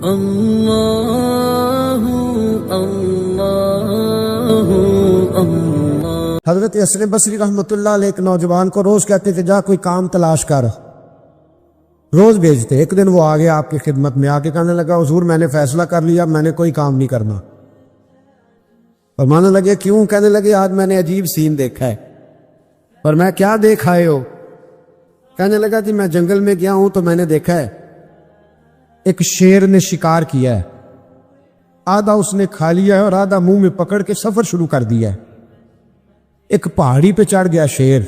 اللہ اللہ اللہ۔ حضرت حسن بصری رحمۃ اللہ علیہ ایک نوجوان کو روز کہتے تھے جا کوئی کام تلاش کر، روز بھیجتے۔ ایک دن وہ آگے آپ کی خدمت میں آ کے کہنے لگا حضور میں نے فیصلہ کر لیا، میں نے کوئی کام نہیں کرنا۔ فرمانے لگے کیوں؟ کہنے لگے آج میں نے عجیب سین دیکھا ہے۔ پر میں کیا دیکھ آئے ہو؟ کہنے لگا جی میں جنگل میں گیا ہوں تو میں نے دیکھا ہے ایک شیر نے شکار کیا ہے، آدھا اس نے کھا لیا ہے اور آدھا منہ میں پکڑ کے سفر شروع کر دیا ہے۔ ایک پہاڑی پہ چڑھ گیا شیر،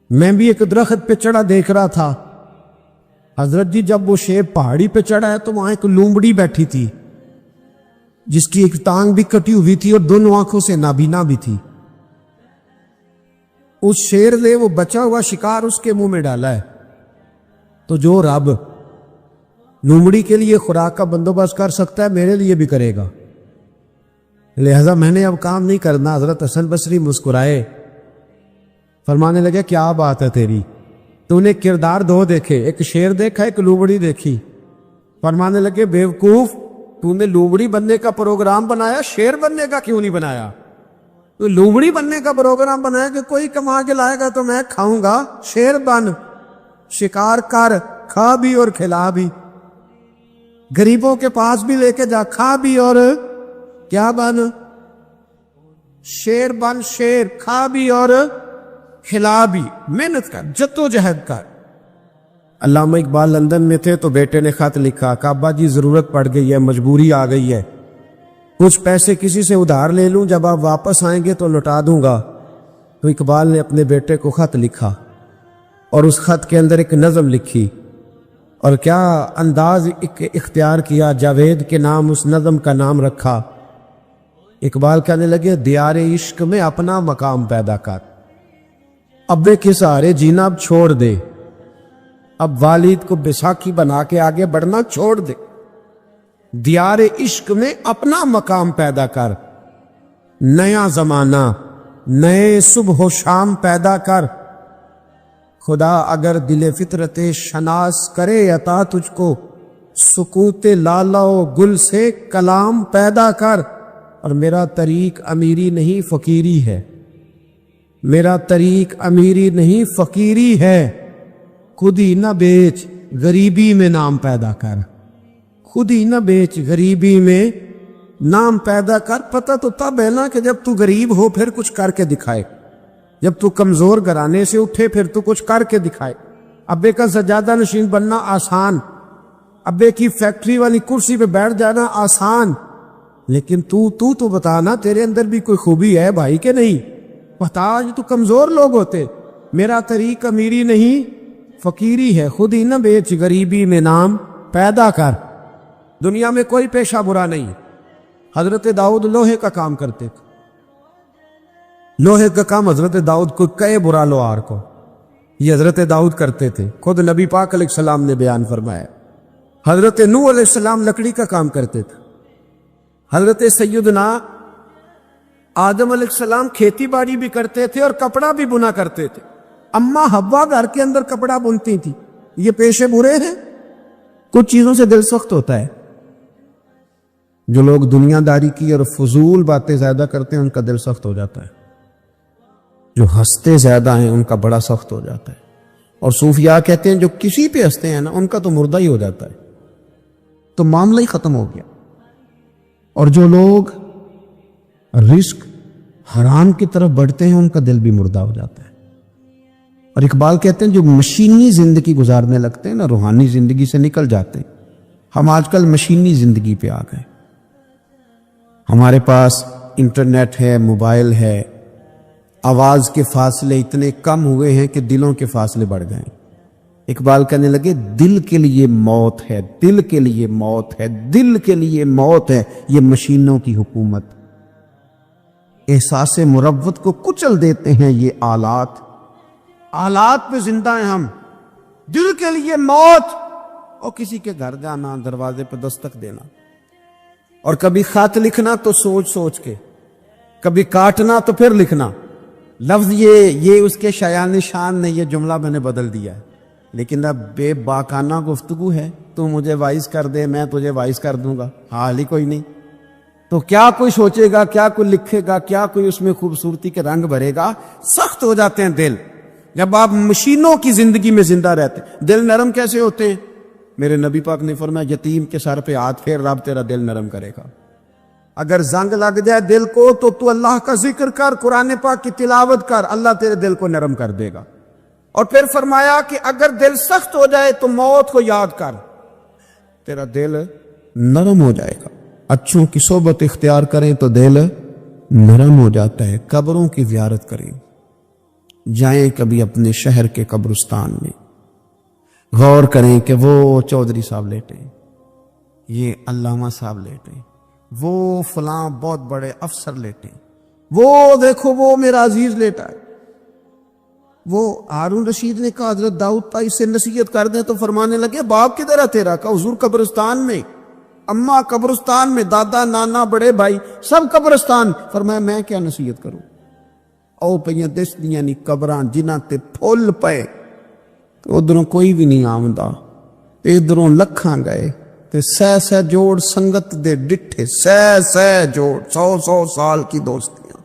میں بھی ایک درخت پہ چڑھا دیکھ رہا تھا۔ حضرت جی جب وہ شیر پہاڑی پہ چڑھا ہے تو وہاں ایک لومڑی بیٹھی تھی جس کی ایک ٹانگ بھی کٹی ہوئی تھی اور دونوں آنکھوں سے نابینا بھی تھی۔ اس شیر نے وہ بچا ہوا شکار اس کے منہ میں ڈالا ہے، تو جو رب لومڑی کے لیے خوراک کا بندوبست کر سکتا ہے میرے لیے بھی کرے گا، لہذا میں نے اب کام نہیں کرنا۔ حضرت حسن بصری مسکرائے، فرمانے لگے کیا بات ہے تیری، تو نے کردار دو دیکھے، ایک شیر دیکھا ایک لومڑی دیکھی۔ فرمانے لگے بیوقوف، تو نے لومڑی بننے کا پروگرام بنایا، شیر بننے کا کیوں نہیں بنایا؟ تو لومڑی بننے کا پروگرام بنایا کہ کوئی کما کے لائے گا تو میں کھاؤں گا، شیر بن، شکار کر، کھا بھی اور کھلا بھی، غریبوں کے پاس بھی لے کے جا، کھا بھی اور کیا بن، شیر بن، شیر کھا بھی اور کھلا بھی، محنت کر، جدوجہد کر۔ علامہ اقبال لندن میں تھے تو بیٹے نے خط لکھا کہ ابا جی ضرورت پڑ گئی ہے، مجبوری آ گئی ہے، کچھ پیسے کسی سے ادھار لے لوں، جب آپ واپس آئیں گے تو لوٹا دوں گا۔ تو اقبال نے اپنے بیٹے کو خط لکھا اور اس خط کے اندر ایک نظم لکھی، اور کیا انداز اختیار کیا، جاوید کے نام اس نظم کا نام رکھا۔ اقبال کہنے لگے دیار عشق میں اپنا مقام پیدا کر، ابے کے سہارے جینا اب چھوڑ دے، اب والد کو بیساکھی بنا کے آگے بڑھنا چھوڑ دے، دیار عشق میں اپنا مقام پیدا کر، نیا زمانہ نئے صبح و شام پیدا کر، خدا اگر دل فطرت شناس کرے عطا تجھ کو، سکوت لالا و گل سے کلام پیدا کر۔ اور میرا طریق امیری نہیں فقیری ہے، میرا طریق امیری نہیں فقیری ہے، خود ہی نہ بیچ غریبی میں نام پیدا کر، خود ہی نہ بیچ غریبی میں نام پیدا کر۔ پتہ تو تب ہے نا کہ جب تو غریب ہو پھر کچھ کر کے دکھائے، جب تو کمزور گھرانے سے اٹھے پھر تو کچھ کر کے دکھائے۔ ابے کا سجادہ نشین بننا آسان، ابے کی فیکٹری والی کرسی پہ بیٹھ جانا آسان، لیکن تو بتانا تیرے اندر بھی کوئی خوبی ہے بھائی کہ نہیں؟ بتا، جو تو کمزور لوگ ہوتے۔ میرا طریق امیری نہیں فقیری ہے، خود ہی نہ بیچ غریبی میں نام پیدا کر۔ دنیا میں کوئی پیشہ برا نہیں۔ حضرت داؤد لوہے کا کام کرتے تھے، لوہے کا کام حضرت داؤد کو کہے برا لوہار کو، یہ حضرت داؤد کرتے تھے، خود نبی پاک علیہ السلام نے بیان فرمایا۔ حضرت نوح علیہ السلام لکڑی کا کام کرتے تھے، حضرت سیدنا آدم علیہ السلام کھیتی باڑی بھی کرتے تھے اور کپڑا بھی بنا کرتے تھے، اماں حوا گھر کے اندر کپڑا بنتی تھی۔ یہ پیشے برے ہیں؟ کچھ چیزوں سے دل سخت ہوتا ہے، جو لوگ دنیا داری کی اور فضول باتیں زیادہ کرتے ہیں ان کا دل سخت ہو جاتا ہے، جو ہنستے زیادہ ہیں ان کا بڑا سخت ہو جاتا ہے، اور صوفیاء کہتے ہیں جو کسی پہ ہنستے ہیں نا ان کا تو مردہ ہی ہو جاتا ہے، تو معاملہ ہی ختم ہو گیا۔ اور جو لوگ رزق حرام کی طرف بڑھتے ہیں ان کا دل بھی مردہ ہو جاتا ہے۔ اور اقبال کہتے ہیں جو مشینی زندگی گزارنے لگتے ہیں نا، روحانی زندگی سے نکل جاتے ہیں۔ ہم آج کل مشینی زندگی پہ آ گئے، ہمارے پاس انٹرنیٹ ہے، موبائل ہے، آواز کے فاصلے اتنے کم ہوئے ہیں کہ دلوں کے فاصلے بڑھ گئے ہیں۔ اقبال کہنے لگے دل کے لیے موت ہے، دل کے لیے موت ہے، دل کے لیے موت ہے یہ مشینوں کی حکومت۔ احساس مروت کو کچل دیتے ہیں یہ آلات، آلات پہ زندہ ہیں ہم۔ دل کے لیے موت، اور کسی کے گھر جانا، دروازے پہ دستک دینا، اور کبھی خط لکھنا تو سوچ سوچ کے، کبھی کاٹنا تو پھر لکھنا۔ لفظ یہ اس کے شایان شان نے یہ جملہ میں نے بدل دیا ہے، لیکن اب بے باکانہ گفتگو ہے، تو مجھے وائس کر دے میں تجھے وائس کر دوں گا، حال ہی کوئی نہیں۔ تو کیا کوئی سوچے گا، کیا کوئی لکھے گا، کیا کوئی اس میں خوبصورتی کے رنگ بھرے گا؟ سخت ہو جاتے ہیں دل جب آپ مشینوں کی زندگی میں زندہ رہتے ہیں۔ دل نرم کیسے ہوتے ہیں؟ میرے نبی پاک نے فرمایا یتیم کے سر پہ ہاتھ پھیر، رب تیرا دل نرم کرے گا۔ اگر زنگ لگ جائے دل کو تو اللہ کا ذکر کر، قرآن پاک کی تلاوت کر، اللہ تیرے دل کو نرم کر دے گا۔ اور پھر فرمایا کہ اگر دل سخت ہو جائے تو موت کو یاد کر، تیرا دل نرم ہو جائے گا۔ اچھوں کی صحبت اختیار کریں تو دل نرم ہو جاتا ہے۔ قبروں کی زیارت کریں، جائیں کبھی اپنے شہر کے قبرستان میں، غور کریں کہ وہ چودھری صاحب لیٹے ہیں، یہ علامہ صاحب لیٹے ہیں، وہ فلاں بہت بڑے افسر لیٹے ہیں، وہ دیکھو وہ میرا عزیز لیٹا ہے۔ وہ ہارون رشید نے کہا حضرت داؤد بھائی سے نصیحت کر دیں، تو فرمانے لگے باپ کدھر ہے تیرا؟ کہا حضور قبرستان میں، اماں قبرستان میں، دادا نانا بڑے بھائی سب قبرستان۔ فرمایا میں کیا نصیحت کروں؟ او پہ دس دیاں نی قبراں جنہاں تے پھول پے، ادھروں کوئی بھی نہیں آمدا، ادھروں لکھاں گئے تے سہ جوڑ سنگت دے ڈٹھے، سہ جوڑ 100 سال کی دوستیاں،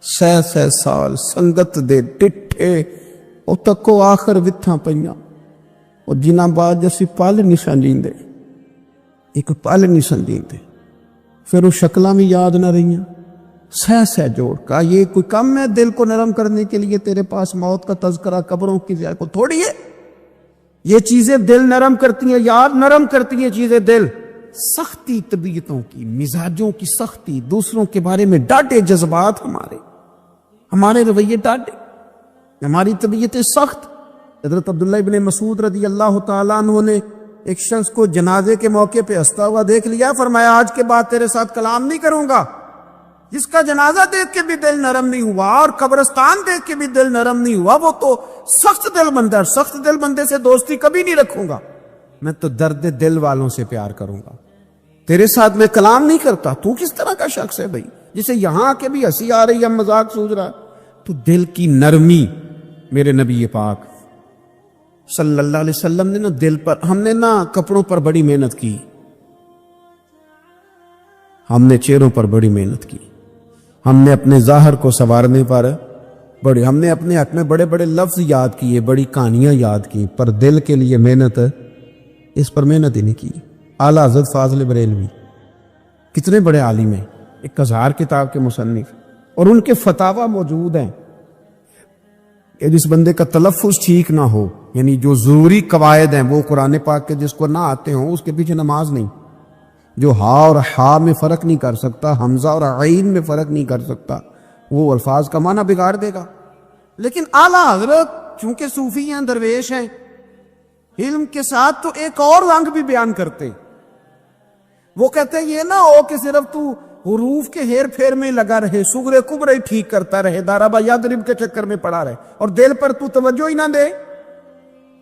سہ سال سنگت دے ڈٹھے، او تکو آخر وتھاں پئیاں، او جنہاں بعد جسی پل نہیں سمجھیندے، ایک پل نہیں سمجھیندے، پھر وہ شکلاں بھی یاد نہ رہیاں، سہ جوڑ کا یہ کوئی کم ہے دل کو نرم کرنے کے لیے؟ تیرے پاس موت کا تذکرہ قبروں کی زیارت کو تھوڑی ہے؟ یہ چیزیں دل نرم کرتی ہیں، یاد نرم کرتی ہیں چیزیں دل۔ سختی طبیعتوں کی، مزاجوں کی سختی، دوسروں کے بارے میں ڈاٹے جذبات، ہمارے رویے ڈاٹے، ہماری طبیعتیں سخت۔ حضرت عبداللہ ابن مسعود رضی اللہ تعالیٰ عنہ نے ایک شخص کو جنازے کے موقع پہ ہنستا ہوا دیکھ لیا، فرمایا آج کے بعد تیرے ساتھ کلام نہیں کروں گا۔ جس کا جنازہ دیکھ کے بھی دل نرم نہیں ہوا اور قبرستان دیکھ کے بھی دل نرم نہیں ہوا، وہ تو سخت دل بندہ ہے۔ سخت دل بندے سے دوستی کبھی نہیں رکھوں گا، میں تو درد دل والوں سے پیار کروں گا، تیرے ساتھ میں کلام نہیں کرتا۔ تو کس طرح کا شخص ہے بھائی جسے یہاں کے بھی ہنسی آ رہی ہے، مذاق سوچ رہا ہے؟ تو دل کی نرمی، میرے نبی پاک صلی اللہ علیہ وسلم نے نا دل پر، ہم نے نا کپڑوں پر بڑی محنت کی، ہم نے چہروں پر بڑی محنت کی، ہم نے اپنے ظاہر کو سنوارنے پر ہم نے اپنے حق میں بڑے بڑے لفظ یاد کیے، بڑی کہانیاں یاد کی، پر دل کے لیے محنت، اس پر محنت ہی نہیں کی۔ اعلیٰ حضرت فاضل بریلوی کتنے بڑے عالم ہیں، 1000 کتاب کے مصنف، اور ان کے فتاوی موجود ہیں کہ جس بندے کا تلفظ ٹھیک نہ ہو، یعنی جو ضروری قواعد ہیں وہ قرآن پاک کے جس کو نہ آتے ہوں، اس کے پیچھے نماز نہیں۔ جو ہا اور ہا میں فرق نہیں کر سکتا، حمزہ اور عین میں فرق نہیں کر سکتا، وہ الفاظ کا معنی بگاڑ دے گا۔ لیکن اعلیٰ حضرت چونکہ صوفی ہیں، درویش ہیں، علم کے ساتھ تو ایک اور رنگ بھی بیان کرتے، وہ کہتے ہیں یہ نہ ہو کہ صرف تو حروف کے ہیر پھیر میں لگا رہے، صغرے کبرے ٹھیک کرتا رہے، دارابا یادرب کے چکر میں پڑا رہے، اور دل پر تو توجہ ہی نہ دے۔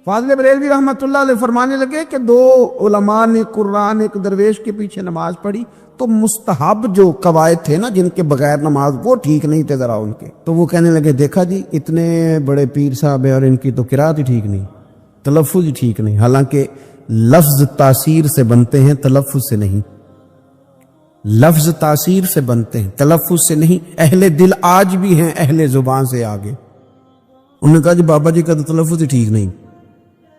فاضل بریلوی رحمۃ اللہ علیہ فرمانے لگے کہ 2 علماء نے قرآن ایک درویش کے پیچھے نماز پڑھی، تو مستحب جو قواعد تھے نا جن کے بغیر نماز، وہ ٹھیک نہیں تھے ذرا ان کے، تو وہ کہنے لگے دیکھا جی اتنے بڑے پیر صاحب ہیں اور ان کی تو قرات ہی ٹھیک نہیں، تلفظ ہی ٹھیک نہیں۔ حالانکہ لفظ تاثیر سے بنتے ہیں، تلفظ سے نہیں، لفظ تاثیر سے بنتے ہیں، تلفظ سے نہیں۔ اہل دل آج بھی ہیں اہل زبان سے آگے۔ انہوں نے کہا جی بابا جی کا تو تلفظ ہی ٹھیک نہیں۔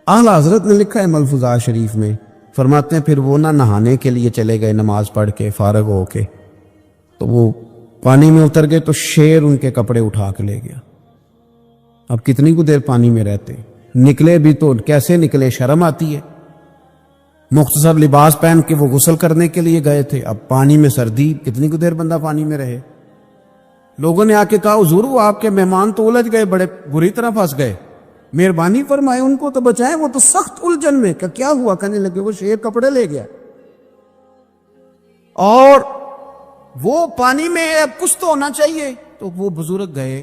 اعلیٰ حضرت نے لکھا ہے ملفوظات شریف میں، فرماتے ہیں پھر وہ نہ نہانے کے لیے چلے گئے نماز پڑھ کے فارغ ہو کے، تو وہ پانی میں اتر گئے تو شیر ان کے کپڑے اٹھا کے لے گیا۔ اب کتنی کو دیر پانی میں رہتے، نکلے بھی تو کیسے نکلے، شرم آتی ہے۔ مختصر لباس پہن کے وہ غسل کرنے کے لیے گئے تھے، اب پانی میں سردی، کتنی کو دیر بندہ پانی میں رہے۔ لوگوں نے آ کے کہا حضور وہ آپ کے مہمان تو الجھ گئے، بڑے بری طرح پھنس گئے، مہربانی فرمائے ان کو تو بچائیں، وہ تو سخت الجھن میں۔ کہ کیا ہوا؟ کہنے لگے وہ شیر کپڑے لے گیا، اور وہ پانی میں اب کچھ تو ہونا چاہیے۔ تو وہ بزرگ گئے،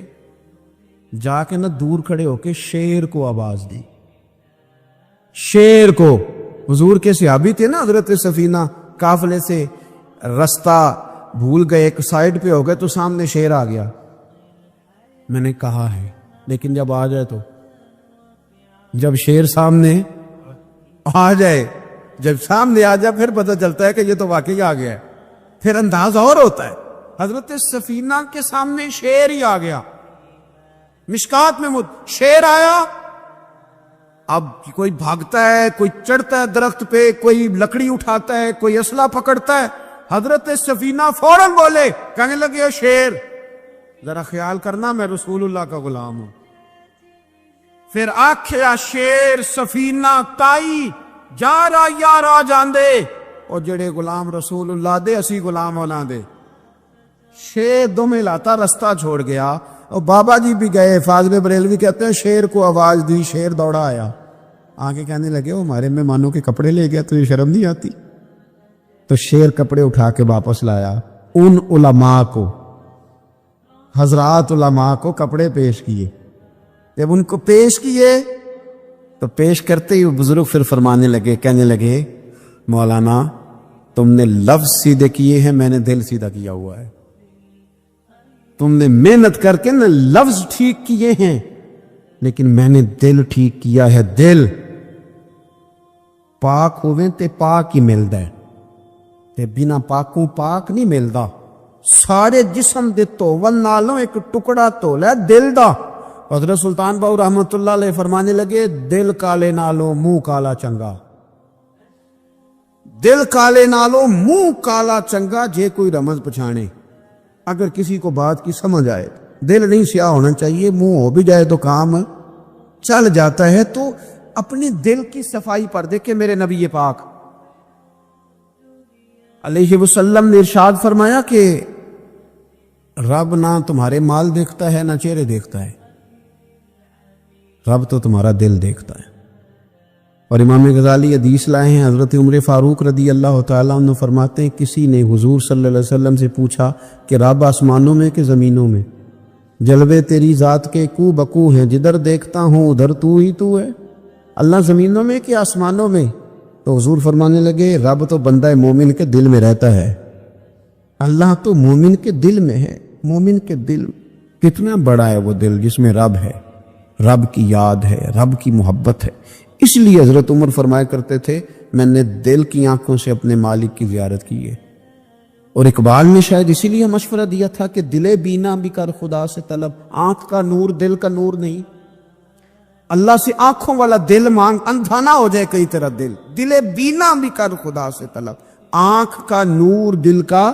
جا کے نہ دور کھڑے ہو کے شیر کو آواز دی، شیر کو۔ حضور کے صحابی تھے نا حضرت سفینہ، قافلے سے رستہ بھول گئے، ایک سائیڈ پہ ہو گئے تو سامنے شیر آ گیا۔ میں نے کہا ہے لیکن جب آ جائے تو، جب شیر سامنے آ جائے جب سامنے آ جائے پھر پتہ چلتا ہے کہ یہ تو واقعی آ گیا ہے، پھر انداز اور ہوتا ہے۔ حضرت سفینہ کے سامنے شیر ہی آ گیا، مشکات میں شیر آیا، اب کوئی بھاگتا ہے، کوئی چڑھتا ہے درخت پہ، کوئی لکڑی اٹھاتا ہے، کوئی اسلحہ پکڑتا ہے۔ حضرت سفینہ فوراً بولے، کہنے لگے شیر ذرا خیال کرنا میں رسول اللہ کا غلام ہوں۔ پھر آکھیا شیر سفینہ تائی جا رہا یار آ جاندے، اور جڑے غلام رسول اللہ دے اسی غلام ہونا دے۔ شیر دم لاتا رستہ چھوڑ گیا، اور بابا جی بھی گئے، فاضل بریلوی کہتے ہیں شیر کو آواز دی، شیر دوڑا آیا، آگے کہنے لگے وہ ہمارے مہمانوں کے کپڑے لے گیا، تجھے شرم نہیں آتی؟ تو شیر کپڑے اٹھا کے واپس لایا، ان علماء کو، حضرات علماء کو کپڑے پیش کیے۔ جب ان کو پیش کیے تو پیش کرتے ہی بزرگ پھر فرمانے لگے، کہنے لگے مولانا تم نے لفظ سیدھے کیے ہیں، میں نے دل سیدھا کیا ہوا ہے۔ تم نے محنت کر کے نا لفظ ٹھیک کیے ہیں، لیکن میں نے دل ٹھیک کیا ہے۔ دل پاک ہوئے تے پاک ہی ملدا ہے، تے بنا پاکوں پاک نہیں ملدا۔ سارے جسم دے دھوون نالوں ایک ٹکڑا دھولا ہے دل دا۔ حضرت سلطان باؤ رحمت اللہ علیہ فرمانے لگے دل کالے نالوں منہ کالا چنگا، دل کالے نالوں منہ کالا چنگا، جے کوئی رمز پچھانے۔ اگر کسی کو بات کی سمجھ آئے، دل نہیں سیاہ ہونا چاہیے، منہ ہو بھی جائے تو کام چل جاتا ہے۔ تو اپنے دل کی صفائی پر دیکھیں میرے نبی پاک علیہ وسلم نے ارشاد فرمایا کہ رب نہ تمہارے مال دیکھتا ہے نہ چہرے دیکھتا ہے، رب تو تمہارا دل دیکھتا ہے۔ اور امام غزالی حدیث لائے ہیں، حضرت عمر فاروق رضی اللہ تعالیٰ عنہ فرماتے ہیں کسی نے حضور صلی اللہ علیہ وسلم سے پوچھا کہ رب آسمانوں میں کہ زمینوں میں؟ جلوے تیری ذات کے کو بکو ہیں، جدھر دیکھتا ہوں ادھر تو ہی تو ہے، اللہ زمینوں میں کہ آسمانوں میں؟ تو حضور فرمانے لگے رب تو بندہ مومن کے دل میں رہتا ہے، اللہ تو مومن کے دل میں ہے۔ مومن کے دل کتنا بڑا ہے وہ دل جس میں رب ہے، رب کی یاد ہے، رب کی محبت ہے۔ اس لیے حضرت عمر فرمایا کرتے تھے میں نے دل کی آنکھوں سے اپنے مالک کی زیارت کی ہے۔ اور اقبال نے شاید اسی لیے مشورہ دیا تھا کہ دل بینا بھی کر خدا سے طلب، آنکھ کا نور دل کا نور نہیں، اللہ سے آنکھوں والا دل مانگ، اندھا نہ ہو جائے کئی طرح دل، دل بینا بھی کر خدا سے طلب، آنکھ کا نور دل کا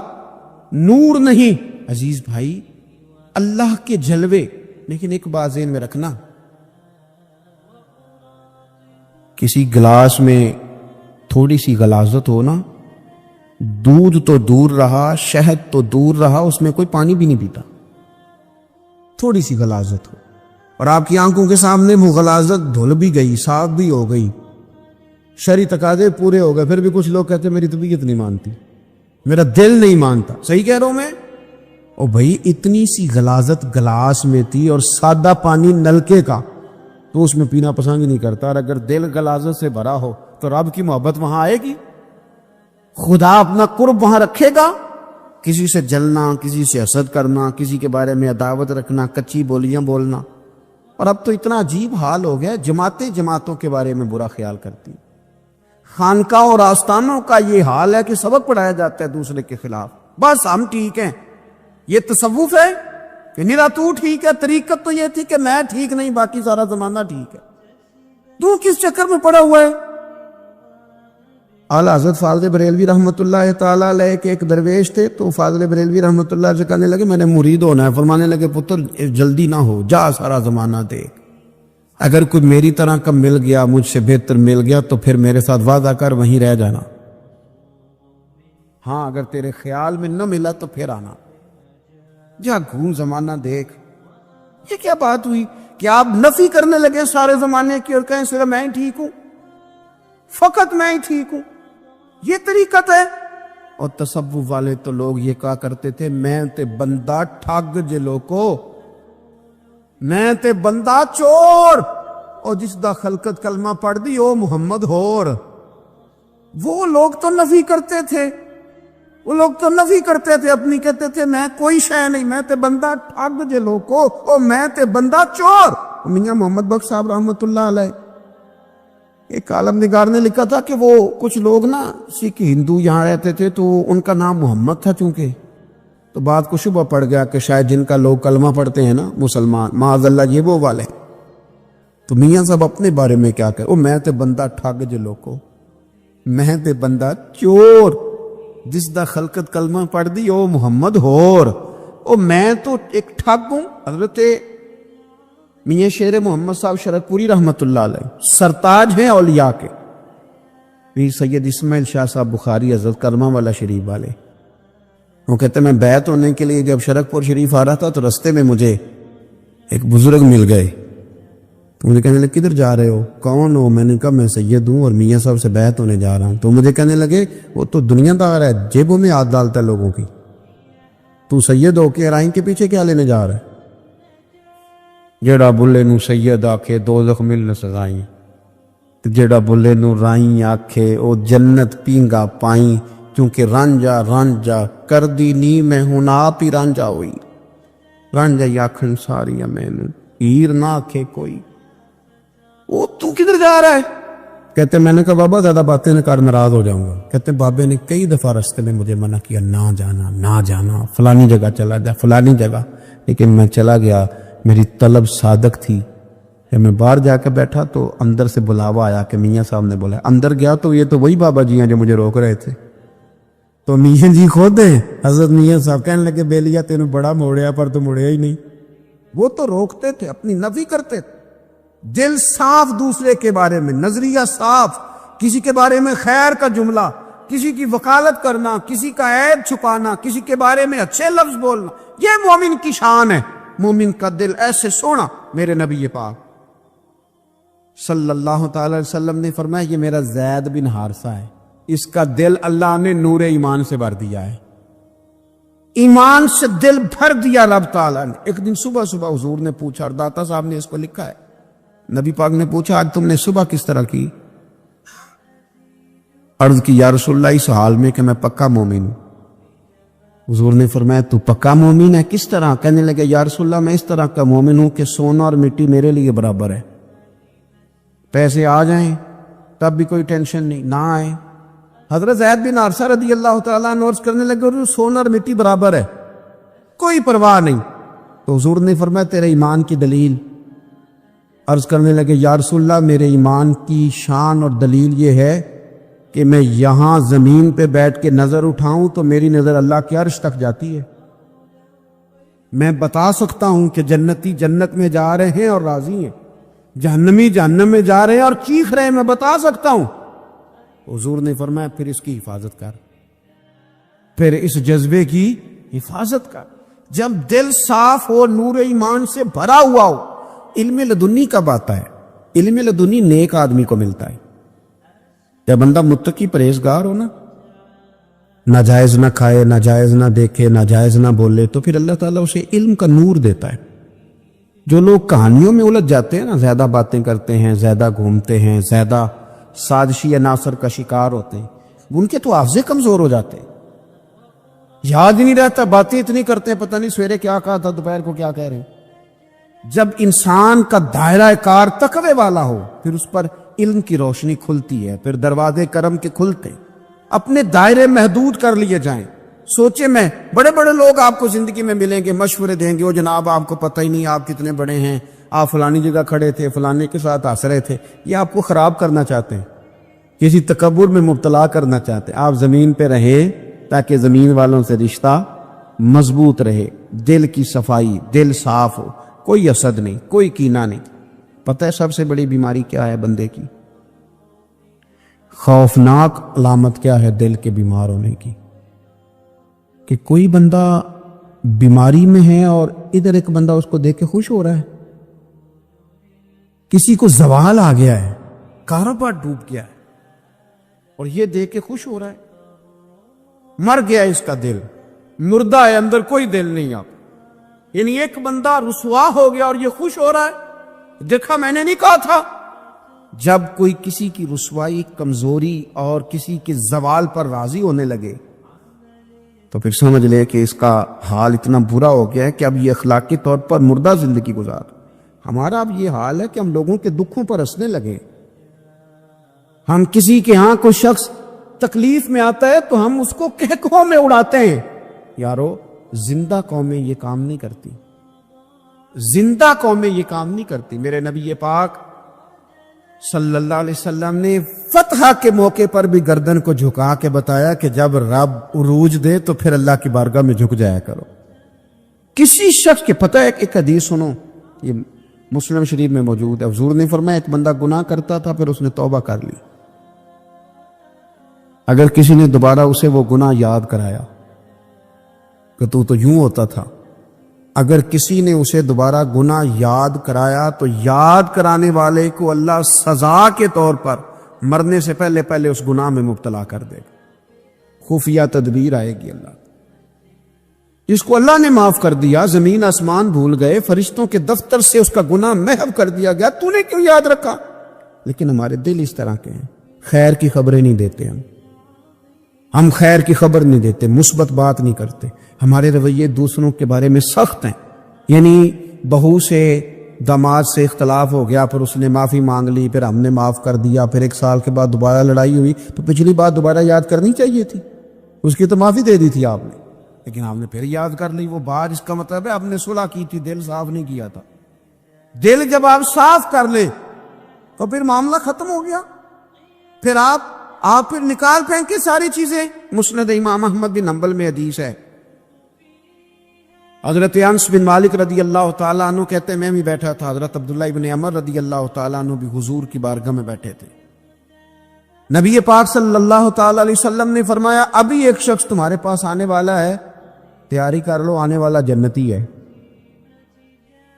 نور نہیں۔ عزیز بھائی اللہ کے جلوے، لیکن ایک بات ذہن میں رکھنا، کسی گلاس میں تھوڑی سی غلاظت ہو نا، دودھ تو دور رہا، شہد تو دور رہا، اس میں کوئی پانی بھی نہیں پیتا۔ تھوڑی سی غلاظت ہو اور آپ کی آنکھوں کے سامنے وہ غلاظت دھل بھی گئی، صاف بھی ہو گئی، شرعی تقاضے پورے ہو گئے، پھر بھی کچھ لوگ کہتے ہیں میری طبیعت نہیں مانتی، میرا دل نہیں مانتا۔ صحیح کہہ رہا ہوں میں؟ او بھائی اتنی سی غلاظت گلاس میں تھی اور سادہ پانی نلکے کا، تو اس میں پینا پسند نہیں کرتا۔ اور اگر دل غلاظت سے بھرا ہو تو رب کی محبت وہاں آئے گی، خدا اپنا قرب وہاں رکھے گا۔ کسی سے جلنا، کسی سے حسد کرنا، کسی کے بارے میں عداوت رکھنا، کچی بولیاں بولنا، اور اب تو اتنا عجیب حال ہو گیا، جماعتیں جماعتوں کے بارے میں برا خیال کرتی ہیں۔ خانقاہ اور آستانوں کا یہ حال ہے کہ سبق پڑھایا جاتا ہے دوسرے کے خلاف، بس ہم ٹھیک ہیں۔ یہ تصوف ہے کہ نیرا تو ٹھیک ہے، طریقت تو یہ تھی کہ میں ٹھیک نہیں باقی سارا زمانہ ٹھیک ہے، تو کس چکر میں پڑا ہوا ہے؟ اعلیٰ حضرت فاضل بریلوی رحمۃ اللہ تعالیٰ علیہ کے ایک درویش تھے، تو فاضل بریلوی رحمۃ اللہ سے کہنے لگے میں نے مرید ہونا ہے، فرمانے لگے پتر جلدی نہ ہو، جا سارا زمانہ دیکھ، اگر کوئی میری طرح کا مل گیا، مجھ سے بہتر مل گیا تو پھر میرے ساتھ وعدہ کر وہیں رہ جانا، ہاں اگر تیرے خیال میں نہ ملا تو پھر آنا، جا گھوم زمانہ دیکھ۔ یہ کیا بات ہوئی کہ آپ نفی کرنے لگے سارے زمانے کی اور کہیں صرف میں ہی ٹھیک ہوں، فقط میں ہی ٹھیک ہوں؟ یہ طریقت ہے؟ اور تصوف والے تو لوگ یہ کہا کرتے تھے میں تے بندہ ٹھگ جے لوکو، میں تے بندہ چور، اور جس دا خلقت کلمہ پڑھ دی او محمد ہور۔ وہ لوگ تو نفی کرتے تھے، وہ لوگ تو نفی کرتے تھے اپنی، کہتے تھے میں کوئی شے نہیں، میں تے بندہ ٹھگ جے لوکو، اور میں تے بندہ چور۔ میاں محمد بخش صاحب رحمت اللہ علیہ ایک عالم نگار نے لکھا تھا کہ وہ کچھ لوگ نا سکھ ہندو یہاں رہتے تھے تو ان کا نام محمد تھا چونکہ، تو بات کو شبہ پڑ گیا کہ شاید جن کا لوگ کلمہ پڑھتے ہیں نا مسلمان، معاذ اللہ یہ وہ والے۔ تو میاں صاحب اپنے بارے میں کیا کہ میں تے بندہ ٹھگ جو لوکو، میں تے بندہ چور، جس دا خلقت کلمہ پڑھ دی او محمد ہور، او میں تو ایک ٹھگ ہوں۔ حضرت میاں شیر محمد صاحب شرک پوری رحمت اللہ علیہ سرتاج ہیں اولیاء کے، پیر سید اسماعیل شاہ صاحب بخاری حضرت کرمہ والا شریف والے، وہ کہتے ہیں میں بیعت ہونے کے لیے جب شرک پور شریف آ رہا تھا تو رستے میں مجھے ایک بزرگ مل گئے، تو مجھے کہنے لگے کدھر جا رہے ہو، کون ہو؟ میں نے کہا میں سید ہوں اور میاں صاحب سے بیعت ہونے جا رہا ہوں۔ تو مجھے کہنے لگے وہ تو دنیا دار ہے، جیبوں میں ہاتھ ڈالتا ہے لوگوں کی، تو سید ہو کے رائن کے پیچھے کیا لینے جا رہا ہے؟ جیڑا بلے نو سید آکھے دوزخ مل نہ سزائیں، جیڑا بلے نو رائیں آکھے او جنت پینگا پائیں، کیونکہ رانجا رانجا کر دی نی میں ہوں آپ ہی رانجا ہوئی، رانجا یاکھن ساری میں ہیر نہ آکھے کوئی۔ وہ تو کدھر جا رہا ہے؟ کہتے میں نے کہا بابا زیادہ باتیں نہ کر ناراض ہو جاؤں گا۔ کہتے بابے نے کئی دفعہ رستے میں مجھے منع کیا نہ جانا نہ جانا، فلانی جگہ چلا جا فلانی جگہ، لیکن میں چلا گیا، میری طلب صادق تھی۔ جب میں باہر جا کے بیٹھا تو اندر سے بلاوا آیا کہ میاں صاحب نے بولا، اندر گیا تو یہ تو وہی بابا جی ہیں جو مجھے روک رہے تھے۔ تو میاں جی خود ہیں حضرت میاں صاحب، کہنے لگے بیلیا تینوں بڑا موڑیا پر تو مڑیا ہی نہیں۔ وہ تو روکتے تھے، اپنی نفی کرتے تھے، دل صاف دوسرے کے بارے میں، نظریہ صاف، کسی کے بارے میں خیر کا جملہ، کسی کی وکالت کرنا، کسی کا عیب چھپانا، کسی کے بارے میں اچھے لفظ بولنا، یہ مومن کی شان ہے۔ مومن کا دل ایسے سونا، میرے نبی پاک صلی اللہ تعالی علیہ وسلم نے فرمایا یہ میرا زید بن حارثہ ہے، اس کا دل اللہ نے نور ایمان سے بھر دیا ہے، ایمان سے دل بھر دیا رب تعالیٰ نے۔ ایک دن صبح صبح حضور نے پوچھا، اور داتا صاحب نے اس کو لکھا ہے، نبی پاک نے پوچھا آج تم نے صبح کس طرح کی؟ عرض کی یا رسول اللہ اس حال میں کہ میں پکا مومن ہوں۔ حضور نے فرمایا تو پکا مومن ہے کس طرح؟ کہنے لگے یا رسول اللہ میں اس طرح کا مومن ہوں کہ سونا اور مٹی میرے لیے برابر ہے، پیسے آ جائیں تب بھی کوئی ٹینشن نہیں، نہ آئے۔ حضرت زید بن حارثہ رضی اللہ تعالیٰ عنہ عرض کرنے لگے سونا اور مٹی برابر ہے، کوئی پرواہ نہیں۔ تو حضور نے فرمایا تیرے ایمان کی دلیل؟ عرض کرنے لگے یا رسول اللہ میرے ایمان کی شان اور دلیل یہ ہے کہ میں یہاں زمین پہ بیٹھ کے نظر اٹھاؤں تو میری نظر اللہ کے عرش تک جاتی ہے، میں بتا سکتا ہوں کہ جنتی جنت میں جا رہے ہیں اور راضی ہیں، جہنمی جہنم میں جا رہے ہیں اور چیخ رہے ہیں، میں بتا سکتا ہوں۔ حضور نے فرمایا پھر اس کی حفاظت کر، پھر اس جذبے کی حفاظت کر۔ جب دل صاف ہو، نور ایمان سے بھرا ہوا ہو، علم لدنی کب آتا ہے؟ علم لدنی نیک آدمی کو ملتا ہے، جب بندہ متقی پرہیزگار ہو نا، ناجائز نہ کھائے، ناجائز نہ دیکھے، ناجائز نہ بولے، تو پھر اللہ تعالیٰ اسے علم کا نور دیتا ہے۔ جو لوگ کہانیوں میں الجھ جاتے ہیں نا، زیادہ باتیں کرتے ہیں، زیادہ گھومتے ہیں، زیادہ سازشی عناصر کا شکار ہوتے ہیں، ان کے تو حافظے کمزور ہو جاتے ہیں، یاد ہی نہیں رہتا، باتیں اتنی کرتے ہیں پتہ نہیں سویرے کیا کہا تھا دوپہر کو کیا کہہ رہے ہیں۔ جب انسان کا دائرہ کار تقوی والا ہو پھر اس پر علم کی روشنی کھلتی ہے، پھر دروازے کرم کے کھلتے ہیں، اپنے دائرے محدود کر لیے جائیں۔ سوچے میں بڑے بڑے لوگ آپ کو زندگی میں ملیں گے، مشورے دیں گے، وہ جناب آپ کو پتہ ہی نہیں آپ کتنے بڑے ہیں، آپ فلانی جگہ کھڑے تھے، فلانے کے ساتھ ہنس رہے تھے، یہ آپ کو خراب کرنا چاہتے ہیں، کسی تکبر میں مبتلا کرنا چاہتے ہیں۔ آپ زمین پہ رہیں تاکہ زمین والوں سے رشتہ مضبوط رہے، دل کی صفائی، دل صاف ہو، کوئی حسد نہیں، کوئی کینہ نہیں۔ پتہ ہے سب سے بڑی بیماری کیا ہے بندے کی؟ خوفناک علامت کیا ہے دل کے بیمار ہونے کی؟ کہ کوئی بندہ بیماری میں ہے اور ادھر ایک بندہ اس کو دیکھ کے خوش ہو رہا ہے، کسی کو زوال آ گیا ہے، کاروبار ڈوب گیا ہے اور یہ دیکھ کے خوش ہو رہا ہے، مر گیا اس کا دل، مردہ ہے، اندر کوئی دل نہیں۔ آپ یعنی ایک بندہ رسوا ہو گیا اور یہ خوش ہو رہا ہے، دیکھا میں نے نہیں کہا تھا۔ جب کوئی کسی کی رسوائی، کمزوری اور کسی کے زوال پر راضی ہونے لگے تو پھر سمجھ لے کہ اس کا حال اتنا برا ہو گیا ہے کہ اب یہ اخلاقی طور پر مردہ زندگی گزار۔ ہمارا اب یہ حال ہے کہ ہم لوگوں کے دکھوں پر ہنسنے لگے، ہم کسی کے ہاں کوئی شخص تکلیف میں آتا ہے تو ہم اس کو کہکہوں میں اڑاتے ہیں. یارو زندہ قومیں یہ کام نہیں کرتی، زندہ قومیں یہ کام نہیں کرتی. میرے نبی پاک صلی اللہ علیہ وسلم نے فتح کے موقع پر بھی گردن کو جھکا کے بتایا کہ جب رب عروج دے تو پھر اللہ کی بارگاہ میں جھک جایا کرو. کسی شخص کے پتہ ہے، ایک حدیث سنو، یہ مسلم شریف میں موجود ہے. حضور نے فرمایا ایک بندہ گناہ کرتا تھا، پھر اس نے توبہ کر لی. اگر کسی نے دوبارہ اسے وہ گناہ یاد کرایا کہ تو یوں ہوتا تھا، اگر کسی نے اسے دوبارہ گناہ یاد کرایا تو یاد کرانے والے کو اللہ سزا کے طور پر مرنے سے پہلے پہلے اس گناہ میں مبتلا کر دے گا. خفیہ تدبیر آئے گی اللہ. جس کو اللہ نے معاف کر دیا، زمین آسمان بھول گئے، فرشتوں کے دفتر سے اس کا گناہ محو کر دیا گیا، تو نے کیوں یاد رکھا؟ لیکن ہمارے دل اس طرح کے ہیں، خیر کی خبریں نہیں دیتے. ہم خیر کی خبر نہیں دیتے، مثبت بات نہیں کرتے. ہمارے رویے دوسروں کے بارے میں سخت ہیں. یعنی بہو سے داماد سے اختلاف ہو گیا، پھر اس نے معافی مانگ لی، پھر ہم نے معاف کر دیا، پھر 1 سال کے بعد دوبارہ لڑائی ہوئی تو پچھلی بات دوبارہ یاد کرنی چاہیے تھی. اس کی تو معافی دے دی تھی آپ نے، لیکن آپ نے پھر یاد کر لی وہ بات. اس کا مطلب ہے آپ نے صلح کی تھی، دل صاف نہیں کیا تھا. دل جب آپ صاف کر لے تو پھر معاملہ ختم ہو گیا. پھر آپ پھر نکال پھینکے ساری چیزیں. مسند امام احمد بن حنبل میں حدیث ہے، حضرت انس بن مالک رضی اللہ تعالیٰ عنہ کہتے ہیں میں بھی بیٹھا تھا، حضرت عبداللہ ابن عمر رضی اللہ تعالیٰ عنہ بھی حضور کی بارگاہ میں بیٹھے تھے. نبی پاک صلی اللہ تعالیٰ علیہ وسلم نے فرمایا ابھی ایک شخص تمہارے پاس آنے والا ہے، تیاری کر لو، آنے والا جنتی ہے.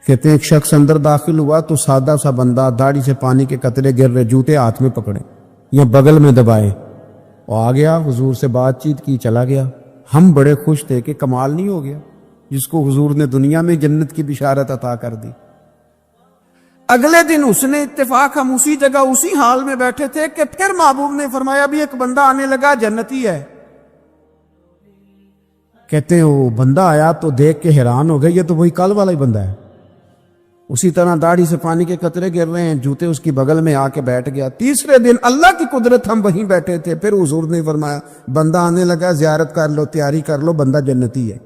کہتے ہیں ایک شخص اندر داخل ہوا تو سادہ سا بندہ، داڑھی سے پانی کے قطرے گر رہے، جوتے ہاتھ میں پکڑے یا بغل میں دبائے، اور آ گیا، حضور سے بات چیت کی، چلا گیا. ہم بڑے خوش تھے کہ کمال نہیں ہو گیا جس کو حضور نے دنیا میں جنت کی بشارت عطا کر دی. اگلے دن اس نے اتفاق، ہم اسی جگہ اسی حال میں بیٹھے تھے کہ پھر محبوب نے فرمایا بھی ایک بندہ آنے لگا، جنتی ہے. کہتے ہیں وہ بندہ آیا تو دیکھ کے حیران ہو گئے، یہ تو وہی کل والا ہی بندہ ہے. اسی طرح داڑھی سے پانی کے قطرے گر رہے ہیں، جوتے اس کی بغل میں آ کے بیٹھ گیا. تیسرے دن اللہ کی قدرت ہم وہیں بیٹھے تھے، پھر حضور نے فرمایا بندہ آنے لگا، زیارت کر لو، تیاری کر لو، بندہ جنتی ہے.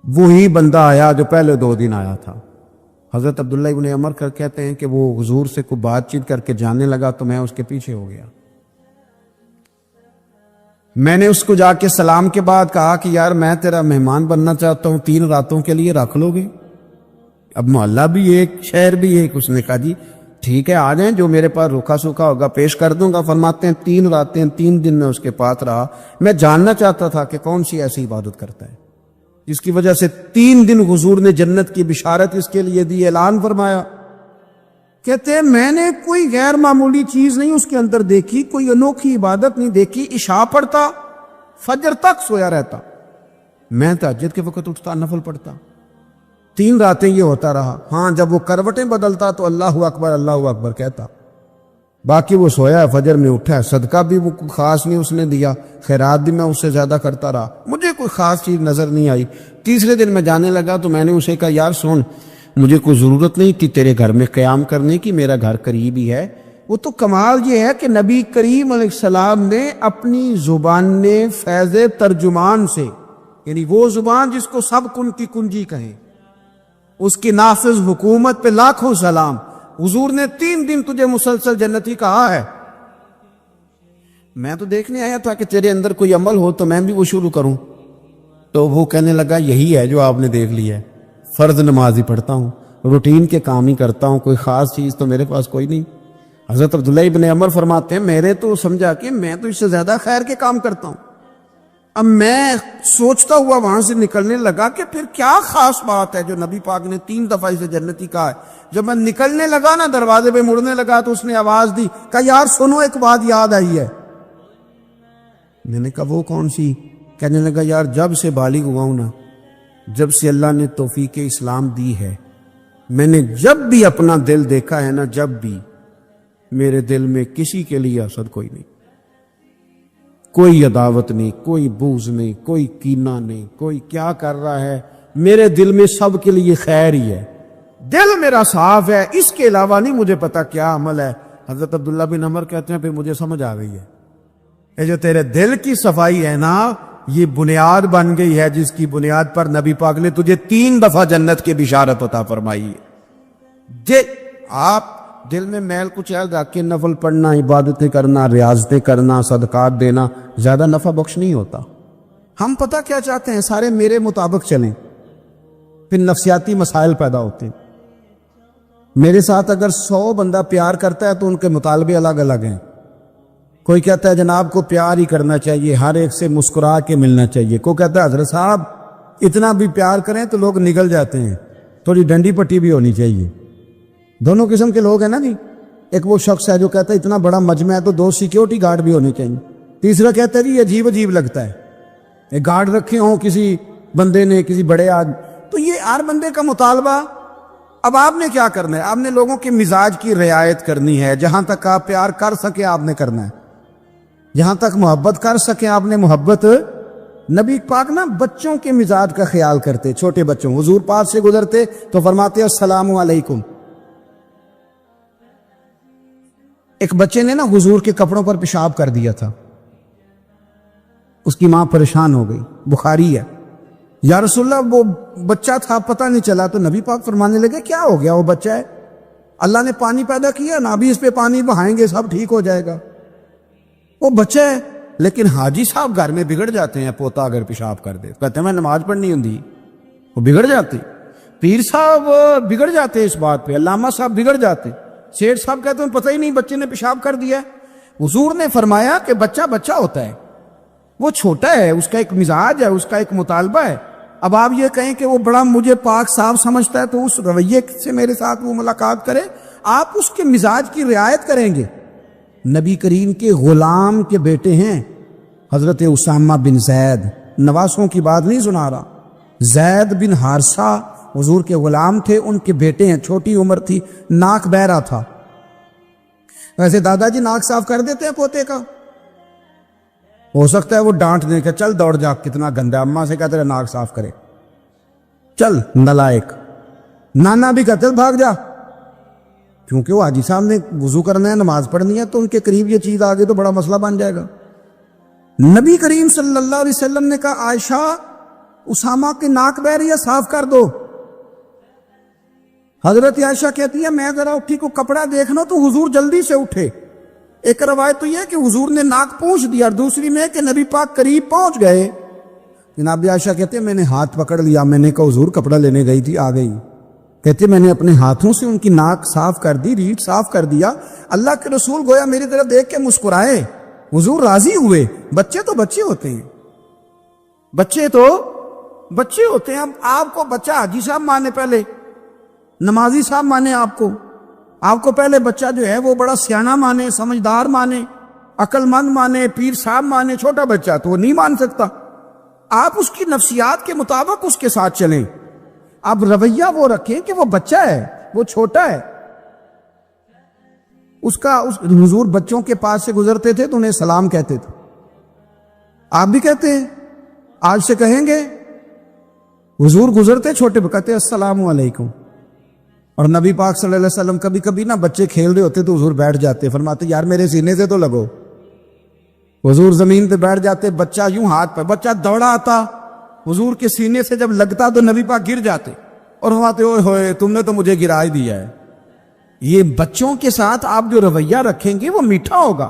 وہی بندہ آیا جو پہلے 2 دن آیا تھا. حضرت عبداللہ ابن عمر کہتے ہیں کہ وہ حضور سے کوئی بات چیت کر کے جانے لگا تو میں اس کے پیچھے ہو گیا. میں نے اس کو جا کے سلام کے بعد کہا کہ یار میں تیرا مہمان بننا چاہتا ہوں، 3 راتوں کے لیے رکھ لو گے؟ اب محلہ بھی ایک، شہر بھی ایک. اس نے کہا جی ٹھیک ہے، آ جائیں، جو میرے پاس روکھا سوکھا ہوگا پیش کر دوں گا. فرماتے ہیں 3 راتیں 3 دن میں اس کے پاس رہا. میں جاننا چاہتا تھا کہ کون سی ایسی عبادت کرتا ہے جس کی وجہ سے 3 دن حضور نے جنت کی بشارت اس کے لیے دی، اعلان فرمایا. کہتے ہیں میں نے کوئی غیر معمولی چیز نہیں اس کے اندر دیکھی، کوئی انوکھی عبادت نہیں دیکھی. عشاء پڑھتا، فجر تک سویا رہتا، میں تہجد کے وقت اٹھتا، نفل پڑھتا. 3 راتیں یہ ہوتا رہا. ہاں جب وہ کروٹیں بدلتا تو اللہ اکبر کہتا. باقی وہ سویا ہے، فجر میں اٹھا ہے، صدقہ بھی وہ خاص نہیں اس نے دیا، خیرات بھی میں اس سے زیادہ کرتا رہا، مجھے کوئی خاص چیز نظر نہیں آئی. تیسرے دن میں جانے لگا تو میں نے اسے کہا یار سن، مجھے کوئی ضرورت نہیں تھی تیرے گھر میں قیام کرنے کی، میرا گھر قریب ہی ہے. وہ تو کمال یہ ہے کہ نبی کریم علیہ السلام نے اپنی زبان فیض ترجمان سے، یعنی وہ زبان جس کو سب کن کی کنجی کہیں، اس کی نافذ حکومت پہ لاکھوں سلام. حضور نے 3 دن تجھے مسلسل جنتی کہا ہے. میں تو دیکھنے آیا تھا کہ تیرے اندر کوئی عمل ہو تو میں بھی وہ شروع کروں. تو وہ کہنے لگا یہی ہے جو آپ نے دیکھ لیا ہے، فرض نماز ہی پڑھتا ہوں، روٹین کے کام ہی کرتا ہوں، کوئی خاص چیز تو میرے پاس کوئی نہیں. حضرت عبداللہ ابن عمر فرماتے ہیں میرے تو سمجھا کہ میں تو اس سے زیادہ خیر کے کام کرتا ہوں. اب میں سوچتا ہوا وہاں سے نکلنے لگا کہ پھر کیا خاص بات ہے جو نبی پاک نے 3 دفعہ اسے جنتی کہا ہے. جب میں نکلنے لگا نا، دروازے پہ مڑنے لگا تو اس نے آواز دی، کہا یار سنو ایک بات یاد آئی ہے. میں نے کہا وہ کون سی؟ کہنے لگا یار جب سے بالغ ہوا ہوں نا، جب سے اللہ نے توفیق اسلام دی ہے، میں نے جب بھی اپنا دل دیکھا ہے نا، جب بھی میرے دل میں کسی کے لیے حسد کوئی نہیں، کوئی عداوت نہیں، کوئی بغض نہیں، کوئی کینہ نہیں، کوئی کیا کر رہا ہے، میرے دل میں سب کے لیے خیر ہی ہے. دل میرا صاف ہے، اس کے علاوہ نہیں مجھے پتا کیا عمل ہے. حضرت عبداللہ بن عمر کہتے ہیں پھر مجھے سمجھ آ گئی ہے، یہ جو تیرے دل کی صفائی ہے نا، یہ بنیاد بن گئی ہے جس کی بنیاد پر نبی پاک نے تجھے 3 دفعہ جنت کی بشارت عطا فرمائی ہے۔ آپ دل میں میل کچھ رکھ کے نفل پڑھنا، عبادتیں کرنا، ریاضتیں کرنا، صدقات دینا زیادہ نفع بخش نہیں ہوتا۔ ہم پتہ کیا چاہتے ہیں، سارے میرے مطابق چلیں، پھر نفسیاتی مسائل پیدا ہوتے ہیں۔ میرے ساتھ اگر 100 بندہ پیار کرتا ہے تو ان کے مطالبے الگ الگ ہیں۔ کوئی کہتا ہے جناب کو پیار ہی کرنا چاہیے، ہر ایک سے مسکرا کے ملنا چاہیے، کوئی کہتا ہے حضرت صاحب اتنا بھی پیار کریں تو لوگ نگل جاتے ہیں، تھوڑی ڈنڈی پٹی بھی ہونی چاہیے۔ دونوں قسم کے لوگ ہیں نا جی۔ ایک وہ شخص ہے جو کہتا ہے اتنا بڑا مجمع ہے تو 2 سیکیورٹی گارڈ بھی ہونے چاہیے۔ تیسرا کہتا ہے جی یہ عجیب عجیب لگتا ہے، ایک گارڈ رکھے ہوں کسی بندے نے، کسی بڑے آدمی، تو یہ ہر بندے کا مطالبہ۔ اب آپ نے کیا کرنا ہے، آپ نے لوگوں کے مزاج کی رعایت کرنی ہے۔ جہاں تک آپ پیار کر سکے آپ نے کرنا ہے، جہاں تک محبت کر سکے آپ نے محبت۔ نبی پاک نا بچوں کے مزاج کا خیال کرتے، چھوٹے بچوں، حضور پاس سے گزرتے تو فرماتے السلام علیکم۔ ایک بچے نے نا حضور کے کپڑوں پر پیشاب کر دیا تھا، اس کی ماں پریشان ہو گئی، بخاری ہے، یا رسول اللہ وہ بچہ تھا پتہ نہیں چلا، تو نبی پاک فرمانے لگے کیا ہو گیا، وہ بچہ ہے، اللہ نے پانی پیدا کیا نا، ابھی اس پہ پانی بہائیں گے سب ٹھیک ہو جائے گا، وہ بچہ ہے۔ لیکن حاجی صاحب گھر میں بگڑ جاتے ہیں، پوتا اگر پیشاب کر دے کہتے ہیں میں نماز پڑھنی ہوں، وہ بگڑ جاتے، پیر صاحب بگڑ جاتے اس بات پہ، علامہ صاحب بگڑ جاتے، شیخ صاحب کہتے ہیں پتہ ہی نہیں بچے نے پیشاب کر دیا ہے۔ حضور نے فرمایا کہ بچہ بچہ ہوتا ہے، وہ چھوٹا ہے، اس کا ایک مزاج ہے، اس کا ایک مطالبہ ہے۔ اب آپ یہ کہیں کہ وہ بڑا مجھے پاک صاف سمجھتا ہے تو اس رویے سے میرے ساتھ وہ ملاقات کرے، آپ اس کے مزاج کی رعایت کریں گے۔ نبی کریم کے غلام کے بیٹے ہیں حضرت اسامہ بن زید، نواسوں کی بات نہیں سنا رہا، زید بن حارثہ حضور کے غلام تھے، ان کے بیٹے ہیں، چھوٹی عمر تھی، ناک بہ رہا تھا۔ ویسے دادا جی ناک صاف کر دیتے ہیں پوتے کا، ہو سکتا ہے وہ ڈانٹ دیں کہ چل دوڑ جا کتنا گندا، اماں سے کہتے ہیں ناک صاف کرے، چل نلائق، نانا بھی کہتے بھاگ جا، کیونکہ وہ حاجی صاحب نے وضو کرنا ہے، نماز پڑھنی ہے، تو ان کے قریب یہ چیز آگے تو بڑا مسئلہ بن جائے گا۔ نبی کریم صلی اللہ علیہ وسلم نے کہا عائشہ اسامہ کی ناک بہ رہی ہے صاف کر دو۔ حضرت عائشہ کہتی ہے میں ذرا اٹھی کو کپڑا دیکھنا تو حضور جلدی سے اٹھے۔ ایک روایت تو یہ کہ حضور نے ناک پونچھ دیا، اور دوسری میں کہ نبی پاک قریب پہنچ گئے۔ جناب عائشہ کہتے ہیں میں نے ہاتھ پکڑ لیا، میں نے کہا حضور کپڑا لینے گئی تھی آ گئی، کہتے میں نے اپنے ہاتھوں سے ان کی ناک صاف کر دی، ریٹ صاف کر دیا۔ اللہ کے رسول گویا میری طرف دیکھ کے مسکرائے، حضور راضی ہوئے۔ بچے تو بچے ہوتے ہیں، بچے تو بچے ہوتے ہیں۔ اب آپ کو بچہ حاجی صاحب مانے، پہلے نمازی صاحب مانے، آپ کو پہلے بچہ جو ہے وہ بڑا سیانہ مانے، سمجھدار مانے، عقل مند مانے، پیر صاحب مانے، چھوٹا بچہ تو وہ نہیں مان سکتا۔ آپ اس کی نفسیات کے مطابق اس کے ساتھ چلیں، اب رویہ وہ رکھیں کہ وہ بچہ ہے، وہ چھوٹا ہے۔ حضور بچوں کے پاس سے گزرتے تھے تو انہیں سلام کہتے تھے، آپ بھی کہتے ہیں، آج سے کہیں گے۔ حضور گزرتے چھوٹے کہتے السلام علیکم۔ اور نبی پاک صلی اللہ علیہ وسلم کبھی کبھی نا بچے کھیل رہے ہوتے تو حضور بیٹھ جاتے، فرماتے یار میرے سینے سے تو لگو۔ حضور زمین پہ بیٹھ جاتے، بچہ یوں ہاتھ پہ، بچہ دوڑا آتا، حضور کے سینے سے جب لگتا تو نبی پاک گر جاتے اور فرماتے اوئے ہوئے تم نے تو مجھے گرا ہی دیا ہے۔ یہ بچوں کے ساتھ آپ جو رویہ رکھیں گے وہ میٹھا ہوگا۔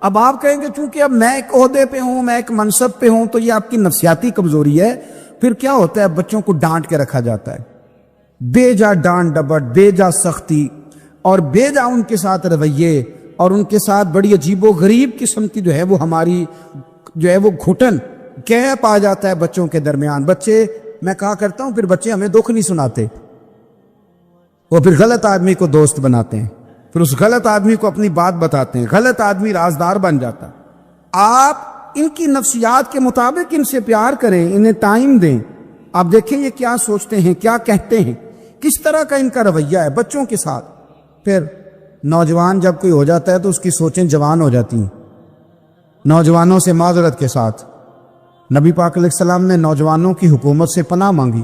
اب آپ کہیں گے چونکہ اب میں ایک عہدے پہ ہوں، میں ایک منصب پہ ہوں، تو یہ آپ کی نفسیاتی کمزوری ہے۔ پھر کیا ہوتا ہے، بچوں کو ڈانٹ کے رکھا جاتا ہے، بے جا ڈانٹ ڈپٹ، بے جا سختی، اور بے جا ان کے ساتھ رویے، اور ان کے ساتھ بڑی عجیب و غریب قسم کی جو ہے وہ ہماری جو ہے وہ گھٹن گیپ آ جاتا ہے بچوں کے درمیان۔ بچے، میں کہا کرتا ہوں، پھر بچے ہمیں دکھ نہیں سناتے، وہ پھر غلط آدمی کو دوست بناتے ہیں، پھر اس غلط آدمی کو اپنی بات بتاتے ہیں، غلط آدمی رازدار بن جاتا۔ آپ ان کی نفسیات کے مطابق ان سے پیار کریں، انہیں ٹائم دیں، آپ دیکھیں یہ کیا سوچتے ہیں، کیا کہتے ہیں، کس طرح کا ان کا رویہ ہے بچوں کے ساتھ۔ پھر نوجوان جب کوئی ہو جاتا ہے تو اس کی سوچیں جوان ہو جاتی ہیں۔ نوجوانوں سے معذرت کے ساتھ نبی پاک علیہ السلام نے نوجوانوں کی حکومت سے پناہ مانگی۔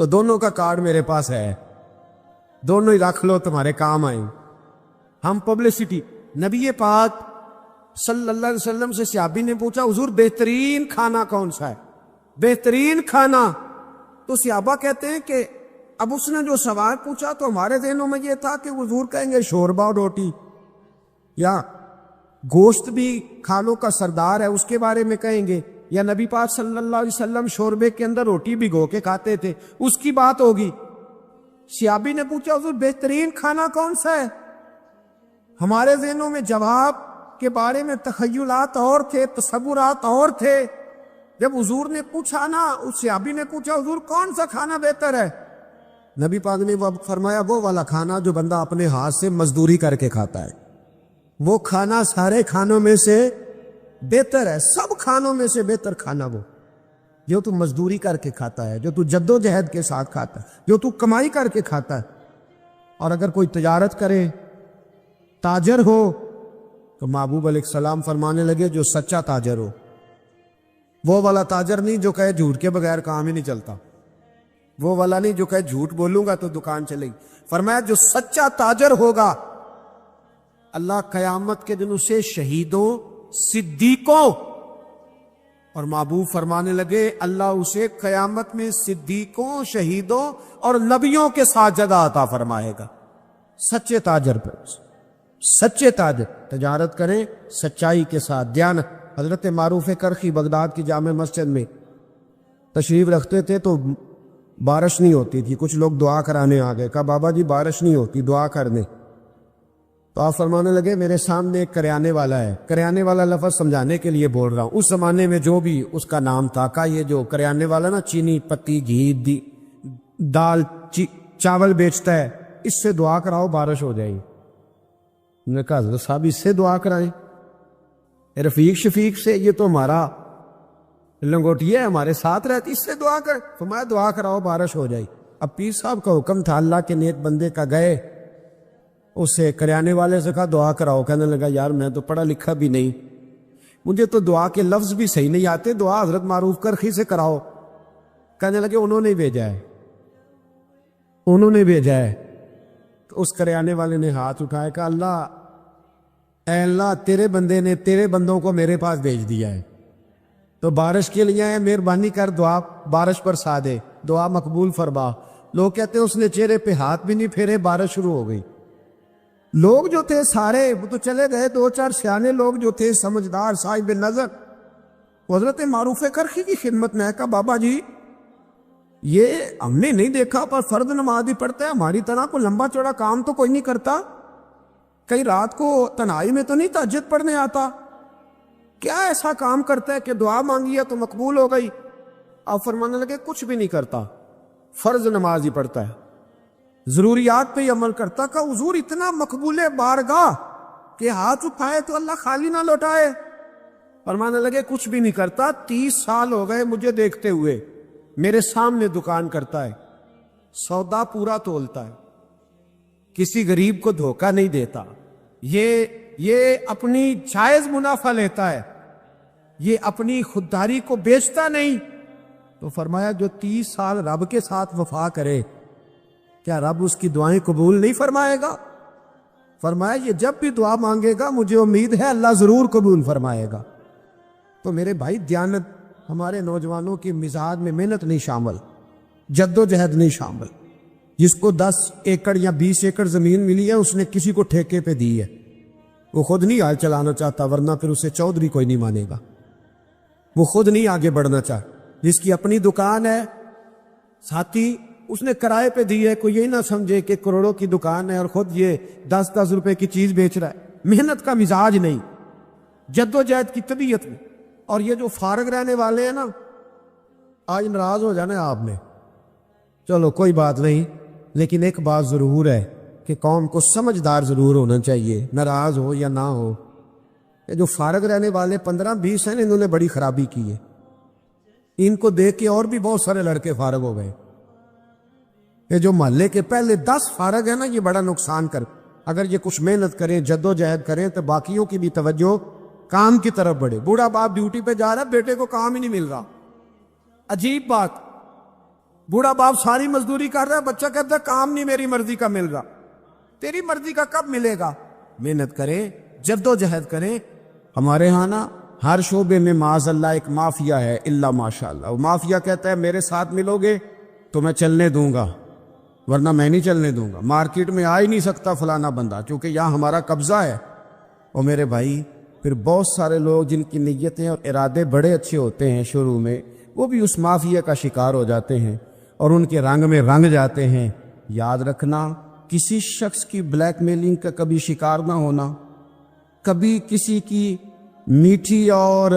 تو دونوں کا کارڈ میرے پاس ہے, دونوں ہی رکھ لو, تمہارے کام آئیں. ہم پبلسٹی. نبی پاک صلی اللہ علیہ وسلم سے صحابی نے پوچھا حضور بہترین کھانا کون سا ہے, بہترین کھانا؟ تو صحابہ کہتے ہیں کہ اب اس نے جو سوال پوچھا تو ہمارے ذہنوں میں یہ تھا کہ حضور کہیں گے شوربہ اور روٹی, یا گوشت بھی کھانوں کا سردار ہے اس کے بارے میں کہیں گے, یا نبی پاک صلی اللہ علیہ وسلم شوربے کے اندر روٹی بھگو کے کھاتے تھے اس کی بات ہوگی. صحابی نے پوچھا حضور بہترین کھانا کون سا ہے؟ ہمارے ذہنوں میں جواب کے بارے میں تخیلات اور تھے, تصورات اور تھے. جب حضور نے پوچھا نا, اس صحابی نے پوچھا حضور کون سا کھانا بہتر ہے؟ نبی پاک نے فرمایا وہ والا کھانا جو بندہ اپنے ہاتھ سے مزدوری کر کے کھاتا ہے, وہ کھانا سارے کھانوں میں سے بہتر ہے, سب کھانوں میں سے بہتر کھانا وہ جو تو مزدوری کر کے کھاتا ہے, جو تو جد و جہد کے ساتھ کھاتا ہے, جو تو کمائی کر کے کھاتا ہے. اور اگر کوئی تجارت کرے, تاجر ہو, تو محبوب علیہ السلام فرمانے لگے جو سچا تاجر ہو, وہ والا تاجر نہیں جو کہے جھوٹ کے بغیر کام ہی نہیں چلتا, وہ والا نہیں جو کہے جھوٹ بولوں گا تو دکان چلے گی. فرمایا جو سچا تاجر ہوگا اللہ قیامت کے دن اسے شہیدوں, صدیقوں, اور محبوب فرمانے لگے اللہ اسے قیامت میں صدیقوں, شہیدوں اور نبیوں کے ساتھ جگہ عطا فرمائے گا. سچے تاجر پر, سچے تاجر تجارت کریں سچائی کے ساتھ, دیانت. حضرت معروف کرخی بغداد کی جامع مسجد میں تشریف رکھتے تھے تو بارش نہیں ہوتی تھی, کچھ لوگ دعا کرانے آ گئے, کہا بابا جی بارش نہیں ہوتی دعا کرنے. تو آپ فرمانے لگے میرے سامنے ایک کریانے والا ہے, کریانے والا لفظ سمجھانے کے لیے بول رہا ہوں, اس زمانے میں جو بھی اس کا نام تھا, کا یہ جو کریانے والا نا چینی, پتی, گھی, دال, چاول بیچتا ہے, اس سے دعا کراؤ بارش ہو جائے گی. نے کہا حضرت صاحب اس سے دعا کرائیں, رفیق شفیق سے, یہ تو ہمارا لنگوٹیا ہے ہمارے ساتھ رہتی, اس سے دعا کر. فرمایا دعا کراؤ بارش ہو جائے. اب پیر صاحب کا حکم تھا, اللہ کے نیک بندے کا, گئے اسے کریانے والے سے کہا دعا کراؤ. کہنے لگا یار میں تو پڑھا لکھا بھی نہیں, مجھے تو دعا کے لفظ بھی صحیح نہیں آتے, دعا حضرت معروف کرخی سے کراؤ. کہنے لگے انہوں نے بھیجا ہے, انہوں نے بھیجا ہے. تو اس کریانے والے نے ہاتھ اٹھایا, کہا اللہ, اے اللہ تیرے بندے نے تیرے بندوں کو میرے پاس بھیج دیا ہے, تو بارش کے لیے ہے, مہربانی کر دعا بارش برسا دے, دعا مقبول فرما. لوگ کہتے ہیں اس نے چہرے پہ ہاتھ بھی نہیں پھیرے, بارش شروع ہو گئی. لوگ جو تھے سارے وہ تو چلے گئے, دو چار سیانے لوگ جو تھے سمجھدار صاحب نظر, حضرت معروف کرخی کی خدمت میں کہا بابا جی یہ ہم نے نہیں دیکھا پر فرض نماز ہی پڑھتا ہے, ہماری طرح کو لمبا چوڑا کام تو کوئی نہیں کرتا, کئی رات کو تنہائی میں تو نہیں تہجد پڑھنے آتا, کیا ایسا کام کرتا ہے کہ دعا مانگی ہے تو مقبول ہو گئی؟ آپ فرمانے لگے کچھ بھی نہیں کرتا, فرض نماز ہی پڑھتا ہے, ضروریات پہ ہی عمل کرتا. کہ حضور اتنا مقبول بارگاہ کہ ہاتھ اٹھائے تو اللہ خالی نہ لوٹائے. فرمانے لگے کچھ بھی نہیں کرتا, 30 سال ہو گئے مجھے دیکھتے ہوئے, میرے سامنے دکان کرتا ہے, سودا پورا تولتا ہے, کسی غریب کو دھوکہ نہیں دیتا, یہ اپنی جائز منافع لیتا ہے, یہ اپنی خودداری کو بیچتا نہیں. تو فرمایا جو 30 سال رب کے ساتھ وفا کرے کیا رب اس کی دعائیں قبول نہیں فرمائے گا؟ فرمایا یہ جب بھی دعا مانگے گا مجھے امید ہے اللہ ضرور قبول فرمائے گا. تو میرے بھائی دیانت ہمارے نوجوانوں کی مزاج میں محنت نہیں شامل, جد و جہد نہیں شامل. جس کو 10 ایکڑ یا 20 ایکڑ زمین ملی ہے اس نے کسی کو ٹھیکے پہ دی ہے, وہ خود نہیں حال چلانا چاہتا, ورنہ پھر اسے چودھری کوئی نہیں مانے گا. وہ خود نہیں آگے بڑھنا چاہتا. جس کی اپنی دکان ہے ساتھی اس نے کرائے پہ دی ہے, کوئی یہی نہ سمجھے کہ کروڑوں کی دکان ہے اور خود یہ 10 روپے کی چیز بیچ رہا ہے. محنت کا مزاج نہیں, جد و جہد کی طبیعت میں. اور یہ جو فارغ رہنے والے ہیں نا, آج ناراض ہو جانا ہے آپ نے, چلو کوئی بات نہیں, لیکن ایک بات ضرور ہے کہ قوم کو سمجھدار ضرور ہونا چاہیے, ناراض ہو یا نہ ہو. یہ جو فارغ رہنے والے 15-20 ہیں انہوں نے بڑی خرابی کی ہے. ان کو دیکھ کے اور بھی بہت سارے لڑکے فارغ ہو گئے. یہ جو محلے کے پہلے 10 فارغ ہیں نا, یہ بڑا نقصان کر. اگر یہ کچھ محنت کریں, جد و جہد کریں, تو باقیوں کی بھی توجہ کام کی طرف بڑھے. بوڑھا باپ ڈیوٹی پہ جا رہا ہے, بیٹے کو کام ہی نہیں مل رہا. عجیب بات, بوڑھا باپ ساری مزدوری کر رہا ہے، بچہ کہتا ہے کام نہیں میری مرضی کا مل رہا. تیری مرضی کا کب ملے گا؟ محنت کریں، جد و جہد کریں. ہمارے ہاں نا ہر شعبے میں معاذ اللہ ایک مافیا ہے، الا ماشاء اللہ. وہ مافیا کہتا ہے میرے ساتھ ملو گے تو میں چلنے دوں گا، ورنہ میں نہیں چلنے دوں گا. مارکیٹ میں آ ہی نہیں سکتا فلانا بندہ، کیونکہ یہاں ہمارا قبضہ ہے. اور میرے بھائی پھر بہت سارے لوگ جن کی نیتیں اور ارادے بڑے اچھے ہوتے ہیں شروع میں، وہ بھی اس مافیا کا شکار ہو جاتے ہیں اور ان کے رنگ میں رنگ جاتے ہیں. یاد رکھنا، کسی شخص کی بلیک میلنگ کا کبھی شکار نہ ہونا، کبھی کسی کی میٹھی اور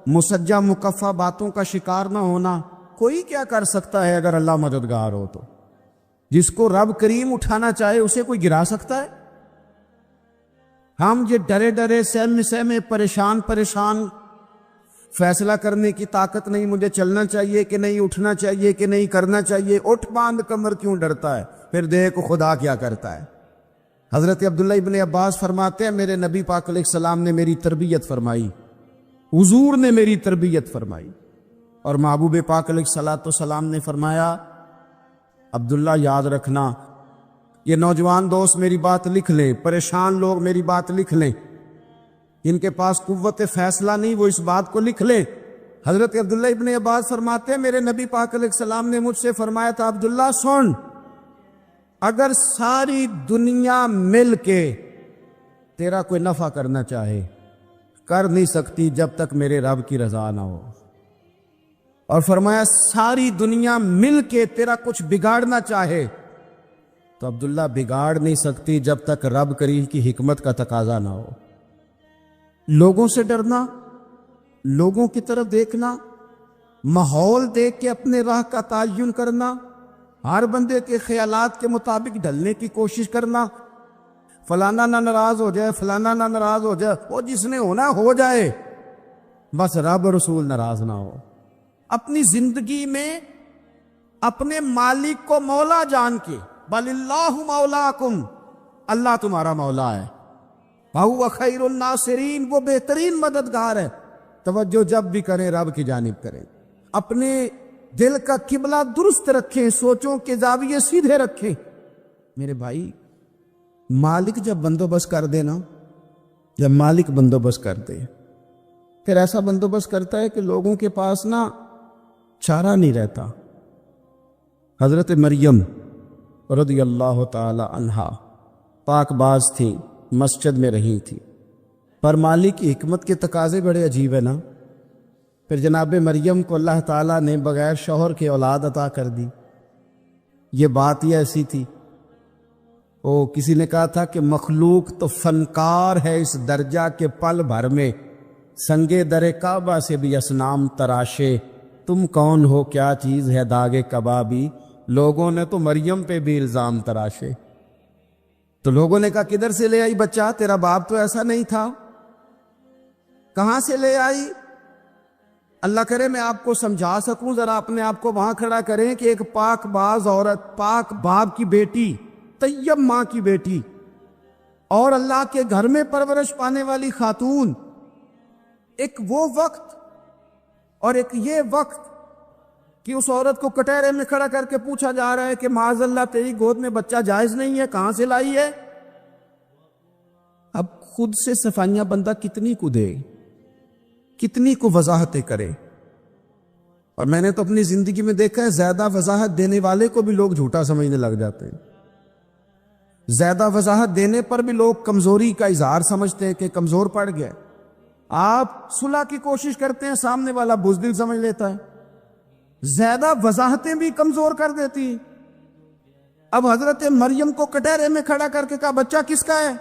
مسجع مکفہ باتوں کا شکار نہ ہونا. کوئی کیا کر سکتا ہے اگر اللہ مددگار ہو تو؟ جس کو رب کریم اٹھانا چاہے اسے کوئی گرا سکتا ہے؟ ہم یہ ڈرے ڈرے سہمے پریشان فیصلہ کرنے کی طاقت نہیں، مجھے چلنا چاہیے کہ نہیں، اٹھنا چاہیے کہ نہیں، کرنا چاہیے. اٹھ باندھ کمر کیوں ڈرتا ہے؟ پھر دیکھ خدا کیا کرتا ہے. حضرت عبداللہ ابن عباس فرماتے ہیں میرے نبی پاک علیہ السلام نے میری تربیت فرمائی، حضور نے میری تربیت فرمائی. اور محبوب پاک علیہ السلام نے فرمایا عبداللہ یاد رکھنا، یہ نوجوان دوست میری بات لکھ لیں، پریشان لوگ میری بات لکھ لیں، جن کے پاس قوت فیصلہ نہیں وہ اس بات کو لکھ لیں. حضرت عبداللہ ابن عباس فرماتے ہیں میرے نبی پاک علیہ السلام نے مجھ سے فرمایا تھا عبداللہ سن، اگر ساری دنیا مل کے تیرا کوئی نفع کرنا چاہے کر نہیں سکتی جب تک میرے رب کی رضا نہ ہو. اور فرمایا ساری دنیا مل کے تیرا کچھ بگاڑنا چاہے تو عبداللہ بگاڑ نہیں سکتی جب تک رب کریم کی حکمت کا تقاضا نہ ہو. لوگوں سے ڈرنا، لوگوں کی طرف دیکھنا، ماحول دیکھ کے اپنے راہ کا تعین کرنا، ہر بندے کے خیالات کے مطابق ڈھلنے کی کوشش کرنا، فلانا نہ ناراض ہو جائے، فلانا نہ ناراض ہو جائے، وہ جس نے ہونا ہو جائے، بس رب رسول ناراض نہ ہو. اپنی زندگی میں اپنے مالک کو مولا جان کے، بل اللہ مولاکم، اللہ تمہارا مولا ہے، وَهُوَ خَيْرُ النَّاصِرِينَ، وہ بہترین مددگار ہے. توجہ جب بھی کریں رب کی جانب کریں، اپنے دل کا قبلہ درست رکھیں، سوچوں کے زاویے سیدھے رکھیں. میرے بھائی مالک جب بندوبست کر دے نا، جب مالک بندوبست کر دے پھر ایسا بندوبست کرتا ہے کہ لوگوں کے پاس نا چارہ نہیں رہتا. حضرت مریم رضی اللہ تعالی عنہا پاک باز تھیں، مسجد میں رہی تھی، پر مالک کی حکمت کے تقاضے بڑے عجیب ہے نا. پھر جناب مریم کو اللہ تعالیٰ نے بغیر شوہر کے اولاد عطا کر دی. یہ بات ہی ایسی تھی. کسی نے کہا تھا کہ مخلوق تو فنکار ہے اس درجہ کے پل بھر میں سنگے در کعبہ سے بھی اصنام تراشے، تم کون ہو کیا چیز ہے داغ کبابی. لوگوں نے تو مریم پہ بھی الزام تراشے. تو لوگوں نے کہا کدھر سے لے آئی بچہ، تیرا باپ تو ایسا نہیں تھا، کہاں سے لے آئی؟ اللہ کرے میں آپ کو سمجھا سکوں، ذرا اپنے آپ کو وہاں کھڑا کریں کہ ایک پاک باز عورت، پاک باپ کی بیٹی، طیب ماں کی بیٹی، اور اللہ کے گھر میں پرورش پانے والی خاتون، ایک وہ وقت اور ایک یہ وقت کہ اس عورت کو کٹہرے میں کھڑا کر کے پوچھا جا رہا ہے کہ معاذ اللہ تیری گود میں بچہ جائز نہیں ہے، کہاں سے لائی ہے؟ اب خود سے صفائیاں بندہ کتنی کو دے، کتنی کو وضاحتیں کرے. اور میں نے تو اپنی زندگی میں دیکھا ہے زیادہ وضاحت دینے والے کو بھی لوگ جھوٹا سمجھنے لگ جاتے ہیں. زیادہ وضاحت دینے پر بھی لوگ کمزوری کا اظہار سمجھتے ہیں کہ کمزور پڑ گیا. آپ صلح کی کوشش کرتے ہیں، سامنے والا بزدل سمجھ لیتا ہے. زیادہ وضاحتیں بھی کمزور کر دیتی. اب حضرت مریم کو کٹہرے میں کھڑا کر کے کہا بچہ کس کا ہے؟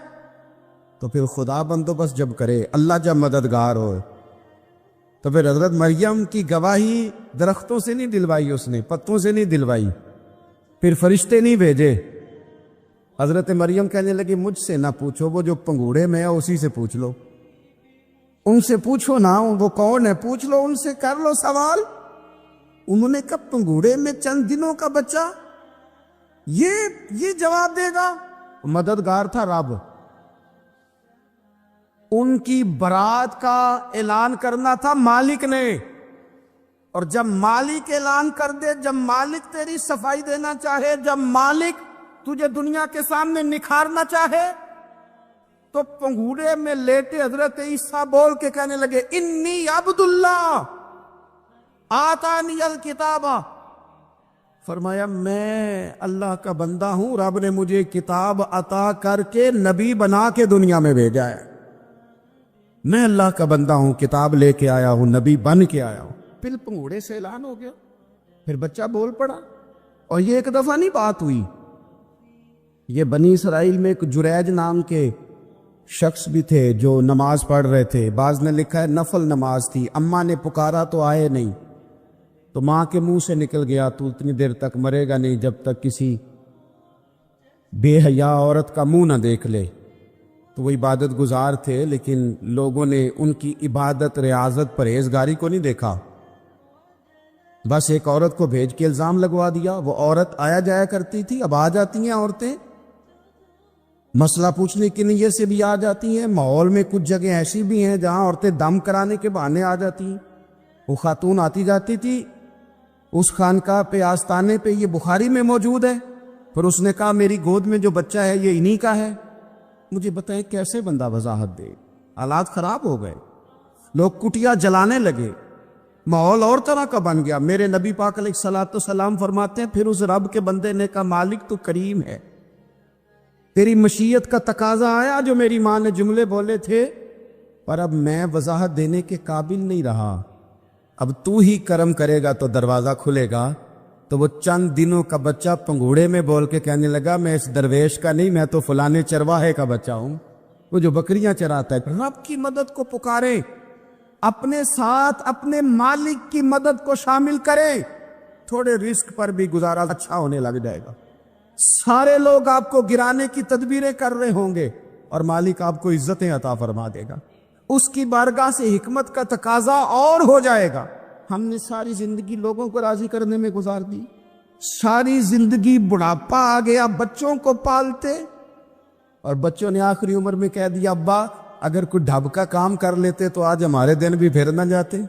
تو پھر خدا بندوبست جب کرے، اللہ جب مددگار ہو، تو پھر حضرت مریم کی گواہی درختوں سے نہیں دلوائی، اس نے پتوں سے نہیں دلوائی، پھر فرشتے نہیں بھیجے. حضرت مریم کہنے لگی مجھ سے نہ پوچھو، وہ جو پنگوڑے میں ہے اسی سے پوچھ لو، ان سے پوچھو نا وہ کون ہے، پوچھ لو ان سے، کر لو سوال. انہوں نے کہا پنگوڑے میں چند دنوں کا بچہ یہ جواب دے گا؟ مددگار تھا رب. ان کی برات کا اعلان کرنا تھا مالک نے. اور جب مالک اعلان کر دے، جب مالک تیری صفائی دینا چاہے، جب مالک تجھے دنیا کے سامنے نکھارنا چاہے، تو پنگھوڑے میں لیٹے حضرت عیسیٰ بول کے کہنے لگے انی عبد اللہ آتانی الکتاب، فرمایا میں اللہ کا بندہ ہوں، رب نے مجھے کتاب عطا کر کے نبی بنا کے دنیا میں بھیجا ہے، میں اللہ کا بندہ ہوں، کتاب لے کے آیا ہوں، نبی بن کے آیا ہوں۔ پھر پنگوڑے سے اعلان ہو گیا، پھر بچہ بول پڑا، اور یہ ایک دفعہ نہیں بات ہوئی، یہ بنی اسرائیل میں ایک جریج نام کے شخص بھی تھے جو نماز پڑھ رہے تھے، بعض نے لکھا ہے نفل نماز تھی، اماں نے پکارا تو آئے نہیں، تو ماں کے منہ سے نکل گیا تو اتنی دیر تک مرے گا نہیں جب تک کسی بے حیا عورت کا منہ نہ دیکھ لے۔ تو وہ عبادت گزار تھے، لیکن لوگوں نے ان کی عبادت، ریاضت، پرہیزگاری کو نہیں دیکھا، بس ایک عورت کو بھیج کے الزام لگوا دیا۔ وہ عورت آیا جایا کرتی تھی، اب آ جاتی ہیں عورتیں، مسئلہ پوچھنے کی نیت سے بھی آ جاتی ہیں، ماحول میں کچھ جگہ ایسی بھی ہیں جہاں عورتیں دم کرانے کے بہانے آ جاتی ہیں۔ وہ خاتون آتی جاتی تھی، اس خانقاہ پہ آستانے پہ یہ بخاری میں موجود ہے، پھر اس نے کہا میری گود میں جو بچہ ہے یہ انہی کا ہے۔ مجھے بتائیں کیسے بندہ وضاحت دے؟ حالات خراب ہو گئے، لوگ کٹیا جلانے لگے، ماحول اور طرح کا بن گیا۔ میرے نبی پاک علیہ الصلوۃ والسلام فرماتے ہیں پھر اس رب کے بندے نے کہا مالک تو کریم ہے، تیری مشیت کا تقاضا آیا جو میری ماں نے جملے بولے تھے، پر اب میں وضاحت دینے کے قابل نہیں رہا، اب تو ہی کرم کرے گا تو دروازہ کھلے گا۔ تو وہ چند دنوں کا بچہ پنگوڑے میں بول کے کہنے لگا میں اس درویش کا نہیں، میں تو فلانے چرواہے کا بچہ ہوں، وہ جو بکریاں چراتا ہے۔ رب کی مدد کو پکارے، اپنے ساتھ اپنے مالک کی مدد کو شامل کرے، تھوڑے رزق پر بھی گزارا اچھا ہونے لگ جائے گا۔ سارے لوگ آپ کو گرانے کی تدبیریں کر رہے ہوں گے اور مالک آپ کو عزتیں عطا فرما دے گا، اس کی بارگاہ سے حکمت کا تقاضا اور ہو جائے گا۔ ہم نے ساری زندگی لوگوں کو راضی کرنے میں گزار دی، ساری زندگی بڑھاپا آ گیا بچوں کو پالتے، اور بچوں نے آخری عمر میں کہہ دیا ابا اگر کوئی ڈھب کا کام کر لیتے تو آج ہمارے دن بھی پھر نہ جاتے۔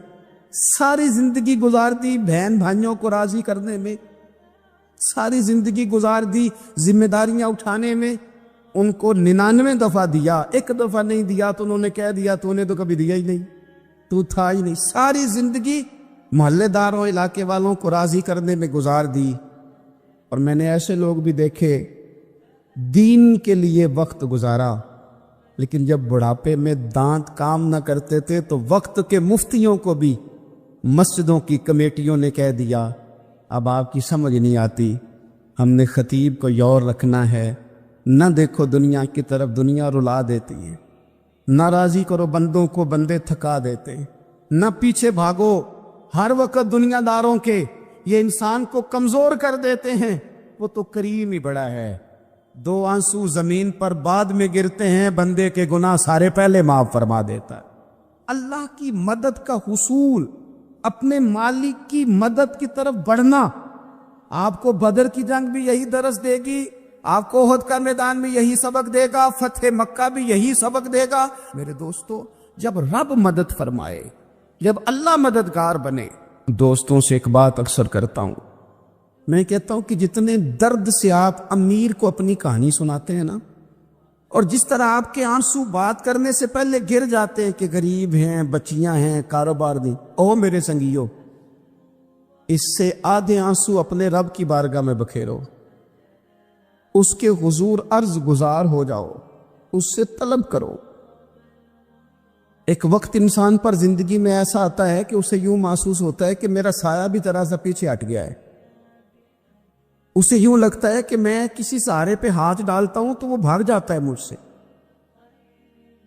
ساری زندگی گزار دی بہن بھائیوں کو راضی کرنے میں، ساری زندگی گزار دی ذمہ داریاں اٹھانے میں، ان کو 99 دفعہ دیا، ایک دفعہ نہیں دیا تو انہوں نے کہہ دیا تو نے تو کبھی دیا ہی نہیں، تو تھا ہی نہیں۔ ساری زندگی محلے داروں، علاقے والوں کو راضی کرنے میں گزار دی۔ اور میں نے ایسے لوگ بھی دیکھے دین کے لیے وقت گزارا، لیکن جب بڑھاپے میں دانت کام نہ کرتے تھے تو وقت کے مفتیوں کو بھی مسجدوں کی کمیٹیوں نے کہہ دیا اب آپ کی سمجھ نہیں آتی، ہم نے خطیب کو یور رکھنا ہے، نہ دیکھو دنیا کی طرف، دنیا رلا دیتی ہے، نہ راضی کرو بندوں کو، بندے تھکا دیتے، نہ پیچھے بھاگو ہر وقت دنیا داروں کے، یہ انسان کو کمزور کر دیتے ہیں۔ وہ تو کریم ہی بڑا ہے، 2 آنسو زمین پر بعد میں گرتے ہیں، بندے کے گناہ سارے پہلے معاف فرما دیتا ہے۔ اللہ کی مدد کا حصول، اپنے مالک کی مدد کی طرف بڑھنا، آپ کو بدر کی جنگ بھی یہی درس دے گی، آپ کو احد کا میدان بھی یہی سبق دے گا، فتح مکہ بھی یہی سبق دے گا۔ میرے دوستو، جب رب مدد فرمائے، جب اللہ مددگار بنے، دوستوں سے ایک بات اکثر کرتا ہوں، میں کہتا ہوں کہ جتنے درد سے آپ امیر کو اپنی کہانی سناتے ہیں نا، اور جس طرح آپ کے آنسو بات کرنے سے پہلے گر جاتے ہیں کہ غریب ہیں، بچیاں ہیں، کاروبار نہیں، او میرے سنگیو، اس سے آدھے آنسو اپنے رب کی بارگاہ میں بکھیرو، اس کے حضور عرض گزار ہو جاؤ، اس سے طلب کرو۔ ایک وقت انسان پر زندگی میں ایسا آتا ہے کہ اسے یوں محسوس ہوتا ہے کہ میرا سایہ بھی ذرا سا پیچھے ہٹ گیا ہے، اسے یوں لگتا ہے کہ میں کسی سہارے پہ ہاتھ ڈالتا ہوں تو وہ بھاگ جاتا ہے مجھ سے،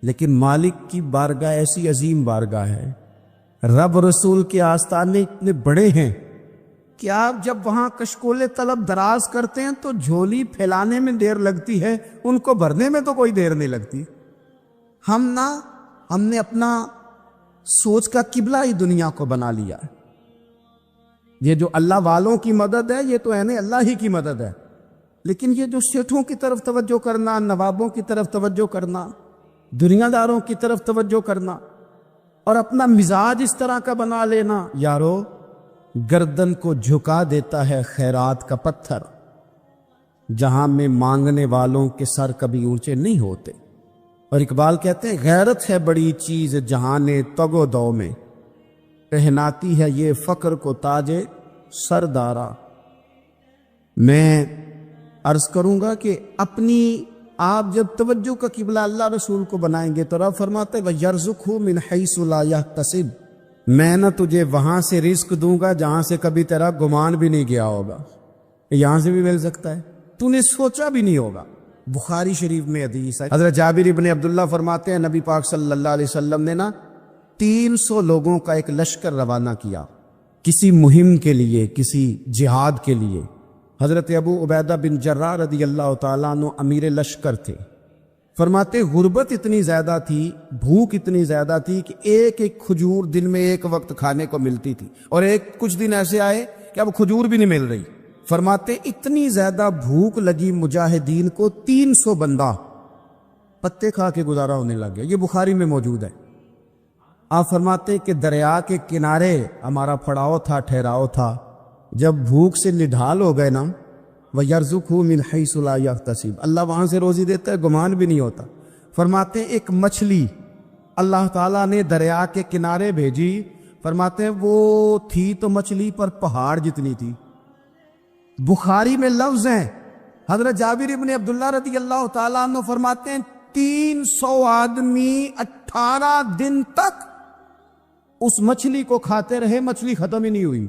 لیکن مالک کی بارگاہ ایسی عظیم بارگاہ ہے، رب رسول کے آستانے اتنے بڑے ہیں کہ آپ جب وہاں کشکول طلب دراز کرتے ہیں تو جھولی پھیلانے میں دیر لگتی ہے، ان کو بھرنے میں تو کوئی دیر نہیں لگتی۔ ہم نے اپنا سوچ کا قبلہ ہی دنیا کو بنا لیا ہے۔ یہ جو اللہ والوں کی مدد ہے یہ تو اللہ ہی کی مدد ہے، لیکن یہ جو سیٹھوں کی طرف توجہ کرنا، نوابوں کی طرف توجہ کرنا، دنیا داروں کی طرف توجہ کرنا، اور اپنا مزاج اس طرح کا بنا لینا، یارو گردن کو جھکا دیتا ہے خیرات کا پتھر، جہاں میں مانگنے والوں کے سر کبھی اونچے نہیں ہوتے۔ اور اقبال کہتے ہیں غیرت ہے بڑی چیز جہان تگ و دو میں، پہناتی ہے یہ فقر کو تاج سردارا۔ میں عرض کروں گا کہ اپنی آپ جب توجہ کا قبلہ اللہ رسول کو بنائیں گے تو رب فرماتے وَيَرْزُقْهُ مِنْ حَيْثُ لَا يَحْتَسِبُ، میں نہ تجھے وہاں سے رزق دوں گا جہاں سے کبھی تیرا گمان بھی نہیں گیا ہوگا۔ یہاں سے بھی مل سکتا ہے، تو نے سوچا بھی نہیں ہوگا۔ بخاری شریف میں حدیث ہے، حضرت جابر ابن عبداللہ فرماتے ہیں نبی پاک صلی اللہ علیہ وسلم نے نا 300 لوگوں کا ایک لشکر روانہ کیا کسی مہم کے لیے، کسی جہاد کے لیے۔ حضرت ابو عبیدہ بن جراح رضی اللہ تعالیٰ عنہ امیر لشکر تھے۔ فرماتے غربت اتنی زیادہ تھی، بھوک اتنی زیادہ تھی کہ ایک ایک کھجور دن میں ایک وقت کھانے کو ملتی تھی، اور کچھ دن ایسے آئے کہ اب کھجور بھی نہیں مل رہی۔ فرماتے اتنی زیادہ بھوک لگی مجاہدین کو 300 بندہ پتے کھا کے گزارا ہونے لگ گیا۔ یہ بخاری میں موجود ہے۔ آپ فرماتے کہ دریا کے کنارے ہمارا پڑاؤ تھا، ٹھہراؤ تھا، جب بھوک سے نڈھال ہو گئے نا وَيَرْزُقْهُ مِنْ حَيْثُ لَا يَحْتَسِبُ، اللہ وہاں سے روزی دیتا ہے، گمان بھی نہیں ہوتا۔ فرماتے ایک مچھلی اللہ تعالیٰ نے دریا کے کنارے بھیجی، فرماتے وہ تھی تو مچھلی پر پہاڑ جتنی تھی۔ بخاری میں لفظ ہیں، حضرت جابر ابن عبداللہ رضی اللہ تعالیٰ عنہ فرماتے ہیں 300 آدمی 18 دن تک اس مچھلی کو کھاتے رہے، مچھلی ختم ہی نہیں ہوئی۔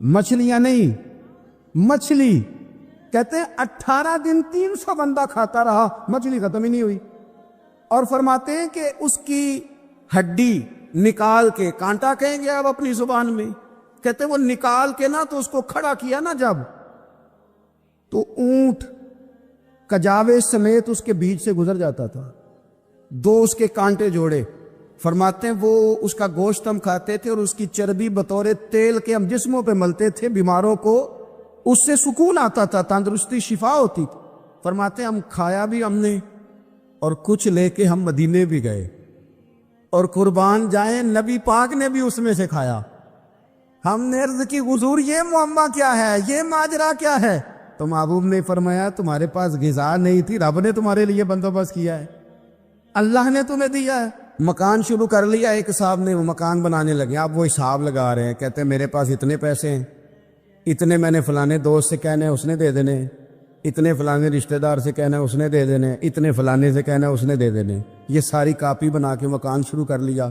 مچھلیاں نہیں، مچھلی کہتے ہیں 18 دن 300 بندہ کھاتا رہا، مچھلی ختم ہی نہیں ہوئی۔ اور فرماتے ہیں کہ اس کی ہڈی نکال کے، کانٹا کہیں گے آپ اپنی زبان میں، کہتے ہیں وہ نکال کے نا تو اس کو کھڑا کیا نا جب، تو اونٹ کجاوے سمیت اس کے بیچ سے گزر جاتا تھا، 2 اس کے کانٹے جوڑے۔ فرماتے ہیں وہ اس کا گوشت ہم کھاتے تھے اور اس کی چربی بطور تیل کے ہم جسموں پہ ملتے تھے، بیماروں کو اس سے سکون آتا تھا، تندرستی شفا ہوتی تھی۔ فرماتے ہیں ہم کھایا بھی ہم نے، اور کچھ لے کے ہم مدینے بھی گئے، اور قربان جائیں نبی پاک نے بھی اس میں سے کھایا۔ ہم نے عرض کی حضور یہ معاملہ کیا ہے، یہ ماجرا کیا ہے؟ تو محبوب نے فرمایا تمہارے پاس غذا نہیں تھی، رب نے تمہارے لیے بندوبست کیا ہے، اللہ نے تمہیں دیا ہے۔ مکان شروع کر لیا، ایک صاحب نے وہ مکان بنانے لگے، آپ وہ حساب لگا رہے ہیں، کہتے ہیں میرے پاس اتنے پیسے ہیں، اتنے میں نے فلانے دوست سے کہنا ہے اس نے دے دینے، اتنے فلانے رشتہ دار سے کہنا ہے اس نے دے دینے، اتنے فلانے سے کہنا ہے اس نے دے دینے۔ یہ ساری کاپی بنا کے مکان شروع کر لیا۔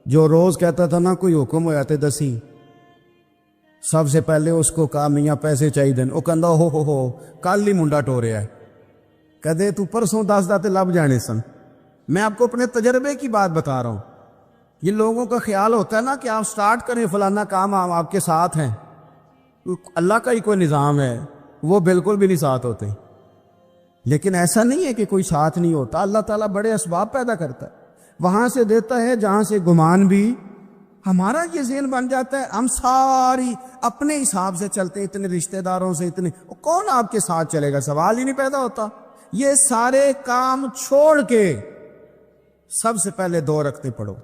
جو روز کہتا تھا نا کوئی حکم ہو جاتے دسی، سب سے پہلے اس کو کہا میاں پیسے چاہیے، وہ کہندا ہو کل ہی منڈا ٹوریا ہے، کہدے تو پرسوں 10 داتے لب جانے سن۔ میں آپ کو اپنے تجربے کی بات بتا رہا ہوں۔ یہ لوگوں کا خیال ہوتا ہے نا کہ آپ سٹارٹ کریں فلانا کام، ہم آپ کے ساتھ ہیں، اللہ کا ہی کوئی نظام ہے، وہ بالکل بھی نہیں ساتھ ہوتے۔ لیکن ایسا نہیں ہے کہ کوئی ساتھ نہیں ہوتا، اللہ تعالیٰ بڑے اسباب پیدا کرتا ہے، وہاں سے دیتا ہے جہاں سے گمان بھی ہمارا یہ ذہن بن جاتا ہے، ہم ساری اپنے حساب سے چلتے، اتنے رشتہ داروں سے، اتنے کون آپ کے ساتھ چلے گا، سوال ہی نہیں پیدا ہوتا۔ یہ سارے کام چھوڑ کے سب سے پہلے 2 رکعتیں پڑھو،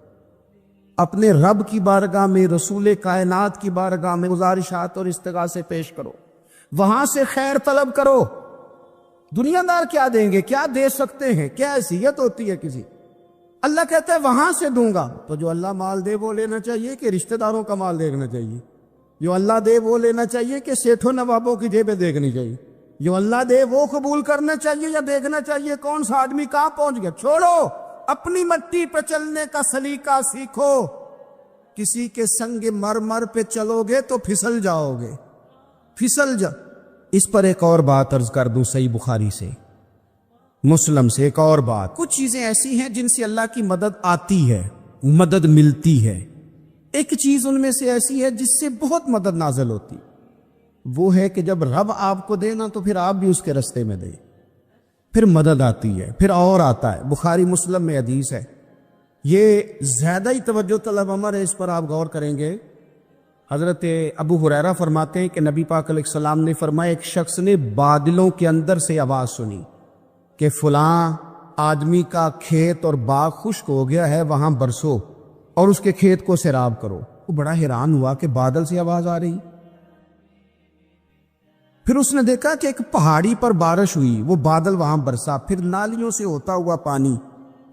اپنے رب کی بارگاہ میں، رسول کائنات کی بارگاہ میں گزارشات اور استغاثے پیش کرو، وہاں سے خیر طلب کرو۔ دنیا دار کیا دیں گے، کیا دے سکتے ہیں، کیا حیثیت ہوتی ہے کسی، اللہ کہتا ہے وہاں سے دوں گا۔ تو جو اللہ مال دے وہ لینا چاہیے کہ رشتہ داروں کا مال دیکھنا چاہیے؟ جو اللہ دے وہ لینا چاہیے کہ سیٹھوں نوابوں کی جیبیں دیکھنی چاہیے؟ جو اللہ دے وہ قبول کرنا چاہیے یا دیکھنا چاہیے کون سا آدمی کہاں پہنچ گیا؟ چھوڑو، اپنی مٹی پہ چلنے کا سلیقہ سیکھو۔ کسی کے سنگ مرمر پہ چلو گے تو پھسل جاؤ گے، پھسل جا۔ اس پر ایک اور بات عرض کر دوں، صحیح بخاری سے، مسلم سے ایک اور بات، کچھ چیزیں ایسی ہیں جن سے اللہ کی مدد آتی ہے، مدد ملتی ہے۔ ایک چیز ان میں سے ایسی ہے جس سے بہت مدد نازل ہوتی، وہ ہے کہ جب رب آپ کو دے نا تو پھر آپ بھی اس کے رستے میں دے، پھر مدد آتی ہے، پھر اور آتا ہے۔ بخاری مسلم میں حدیث ہے، یہ زیادہ ہی توجہ طلب امر ہے، اس پر آپ غور کریں گے۔ حضرت ابو ہریرہ فرماتے ہیں کہ نبی پاک علیہ السلام نے فرمایا ایک شخص نے بادلوں کے اندر سے آواز سنی کہ فلاں آدمی کا کھیت اور باغ خشک ہو گیا ہے، وہاں برسو اور اس کے کھیت کو سیراب کرو۔ وہ بڑا حیران ہوا کہ بادل سے آواز آ رہی. پھر اس نے دیکھا کہ ایک پہاڑی پر بارش ہوئی، وہ بادل وہاں برسا، پھر نالیوں سے ہوتا ہوا پانی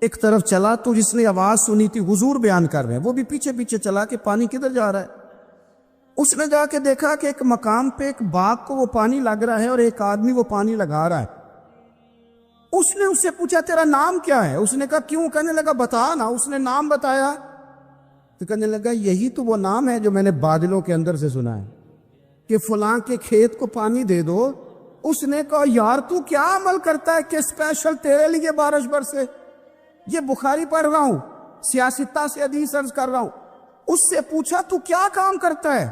ایک طرف چلا. تو جس نے آواز سنی تھی حضور بیان کر رہے ہیں، وہ بھی پیچھے پیچھے چلا کہ پانی کدھر جا رہا ہے. اس نے جا کے دیکھا کہ ایک مقام پہ ایک باغ کو وہ پانی لگ رہا ہے اور ایک آدمی وہ پانی لگا رہا ہے. اس نے اس سے پوچھا تیرا نام کیا ہے؟ اس نے کہا کیوں؟ کہنے لگا بتا نا. اس نے نام بتایا تو کہنے لگا یہی تو وہ نام ہے جو میں نے بادلوں کے اندر سے سنا ہے کہ فلاں کے کھیت کو پانی دے دو. اس نے کہا یار تو کیا عمل کرتا ہے کہ اسپیشل تیرے لیے بارش برسے؟ یہ بخاری پڑھ رہا ہوں، سیاستہ سے حدیث عرض کر رہا ہوں. اس سے پوچھا تو کیا کام کرتا ہے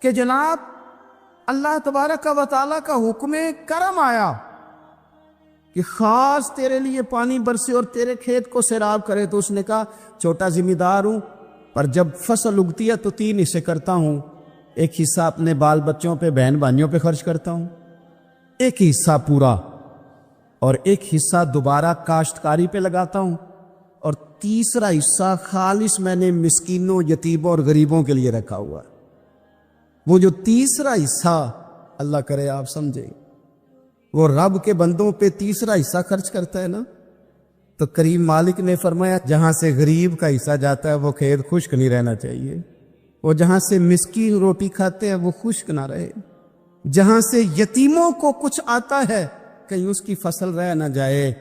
کہ جناب اللہ تبارک و تعالیٰ کا حکم کرم آیا کہ خاص تیرے لیے پانی برسے اور تیرے کھیت کو سیراب کرے. تو اس نے کہا چھوٹا ذمہ دار ہوں، پر جب فصل اگتی ہے تو 3 حصے کرتا ہوں. ایک حصہ اپنے بال بچوں پہ، بہن بھائیوں پہ خرچ کرتا ہوں، ایک حصہ پورا، اور ایک حصہ دوبارہ کاشتکاری پہ لگاتا ہوں، اور تیسرا حصہ خالص میں نے مسکینوں، یتیموں اور غریبوں کے لیے رکھا ہوا. وہ جو تیسرا حصہ اللہ کرے آپ سمجھیں، وہ رب کے بندوں پہ تیسرا حصہ خرچ کرتا ہے نا، تو کریم مالک نے فرمایا جہاں سے غریب کا حصہ جاتا ہے وہ کھیت خشک نہیں رہنا چاہیے. وہ جہاں سے مسکین روٹی کھاتے ہیں وہ خشک نہ رہے. جہاں سے یتیموں کو کچھ آتا ہے کہیں اس کی فصل رہ نہ جائے.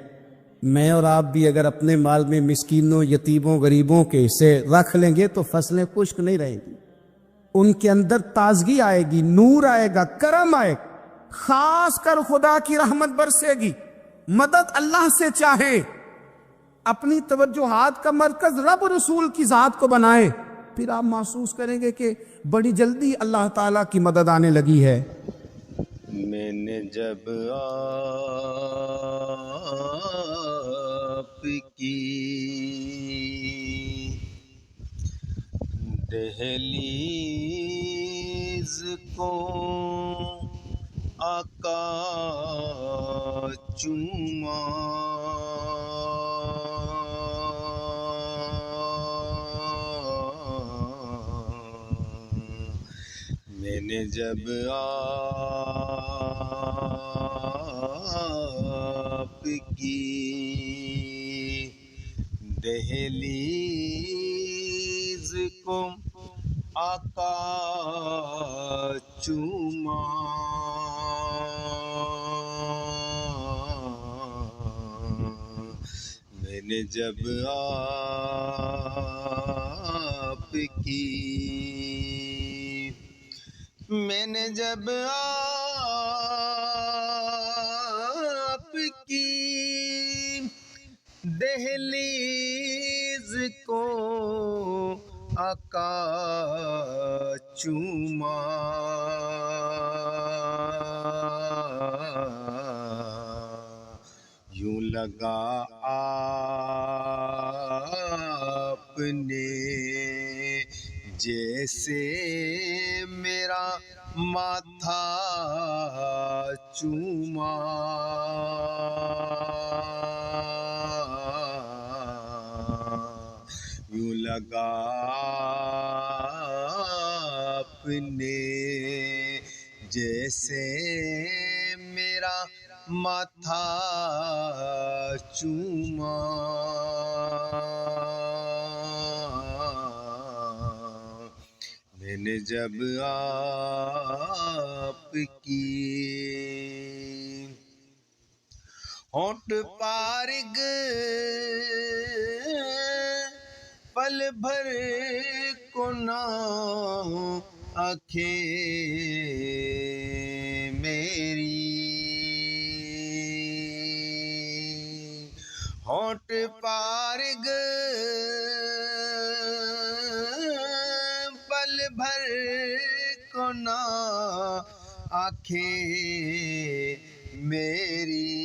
میں اور آپ بھی اگر اپنے مال میں مسکینوں، یتیموں، غریبوں کے حصے رکھ لیں گے تو فصلیں خشک نہیں رہیں گی. ان کے اندر تازگی آئے گی، نور آئے گا، کرم آئے گا، خاص کر خدا کی رحمت برسے گی. مدد اللہ سے چاہے، اپنی توجہات کا مرکز رب رسول کی ذات کو بنائے، پھر آپ محسوس کریں گے کہ بڑی جلدی اللہ تعالیٰ کی مدد آنے لگی ہے. میں نے جب آپ کی دہلیز کو آقا چوما، میں نے جب آپ کی دہلیز کو آقا چوما، میں نے جب آپ کی دہلیز کو آقا چوما، یوں لگا آپ نے جیسے میرا ماتھا چوما، یوں لگا آپ نے جیسے میرا ماتھا چوما، میں نے جب آپ کی ہونٹ پارگ پل بھر کو نہ آنکھیں میری، ہونٹ پارگ پل بھر کو نہ آنکھیں میری،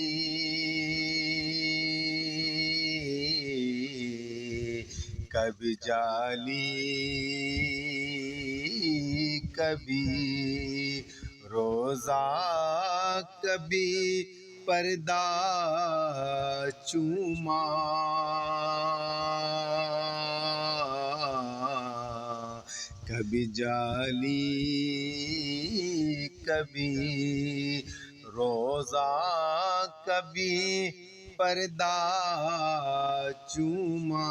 کبھی جالی کبھی روزہ کبھی پردہ چوما، کبھی جالی کبھی روزہ کبھی پردہ چوما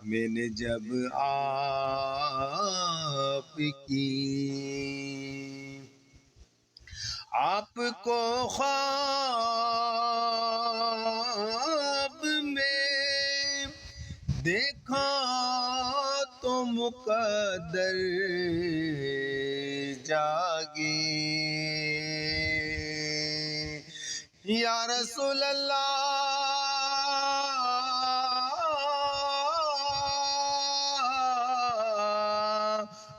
میں نے جب آپ کو خواب میں دیکھا تو مقدر جاگے یا رسول اللہ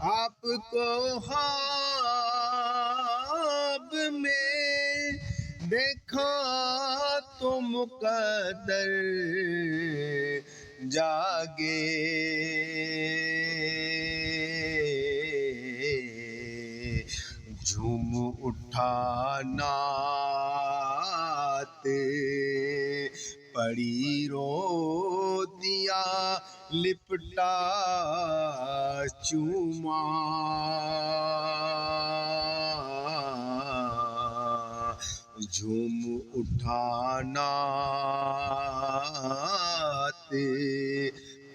آپ کو خواب میں دیکھا تو مقدر جاگے جھوم اٹھا نعت پڑی رو دیا لپٹا چوما جھوم اٹھا نعت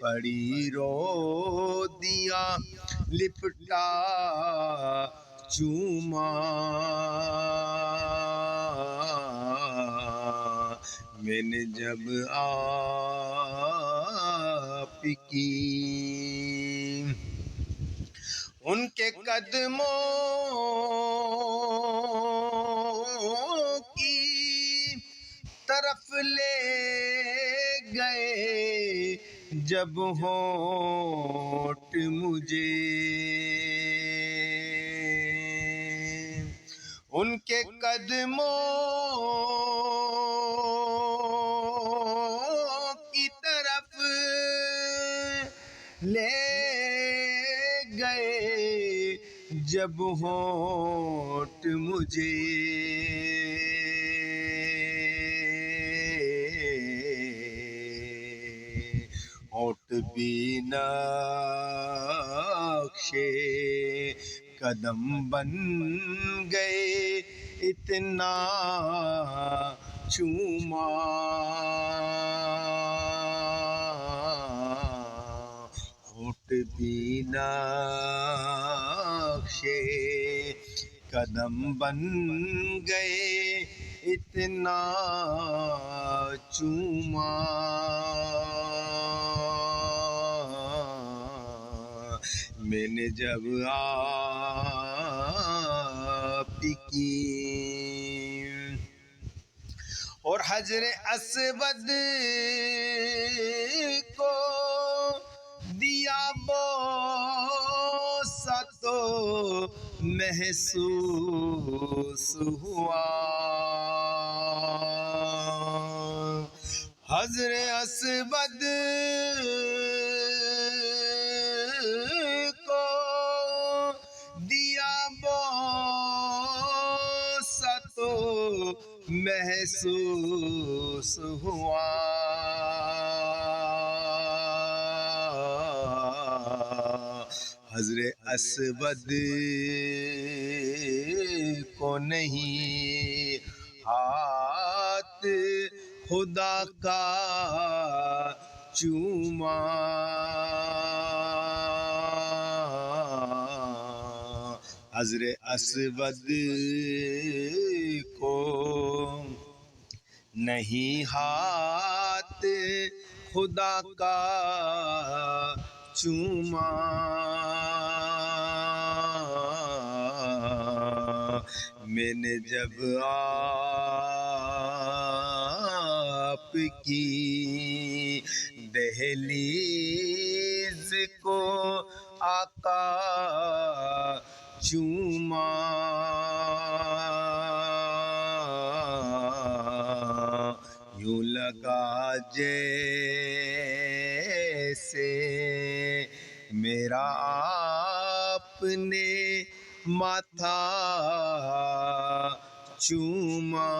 پڑی رو دیا لپٹا چوما میں نے جب آپ کی ان کے قدموں کی طرف لے گئے جب ہونٹ مجھے ان کے قدموں کی طرف لے گئے جب ہونٹ مجھے ہونٹ بھی نقشے قدم بن گئے اتنا چوما ہونٹ بھی نقشے قدم بن گئے اتنا چوما میں نے جب آپ کی اور حجر اسود کو دیا بوسہ تو محسوس ہوا حجر اسود کو دیا بوسہ تو محسوس ہوا حضر اسود کو نہیں ہاتھ خدا کا چوما حضر اسود کو نہیں ہاتھ خدا کا چوما میں نے جب آپ کی دہلیز کو آقا چوما یوں لگا جیسے میرا آپ نے ماتھا چوما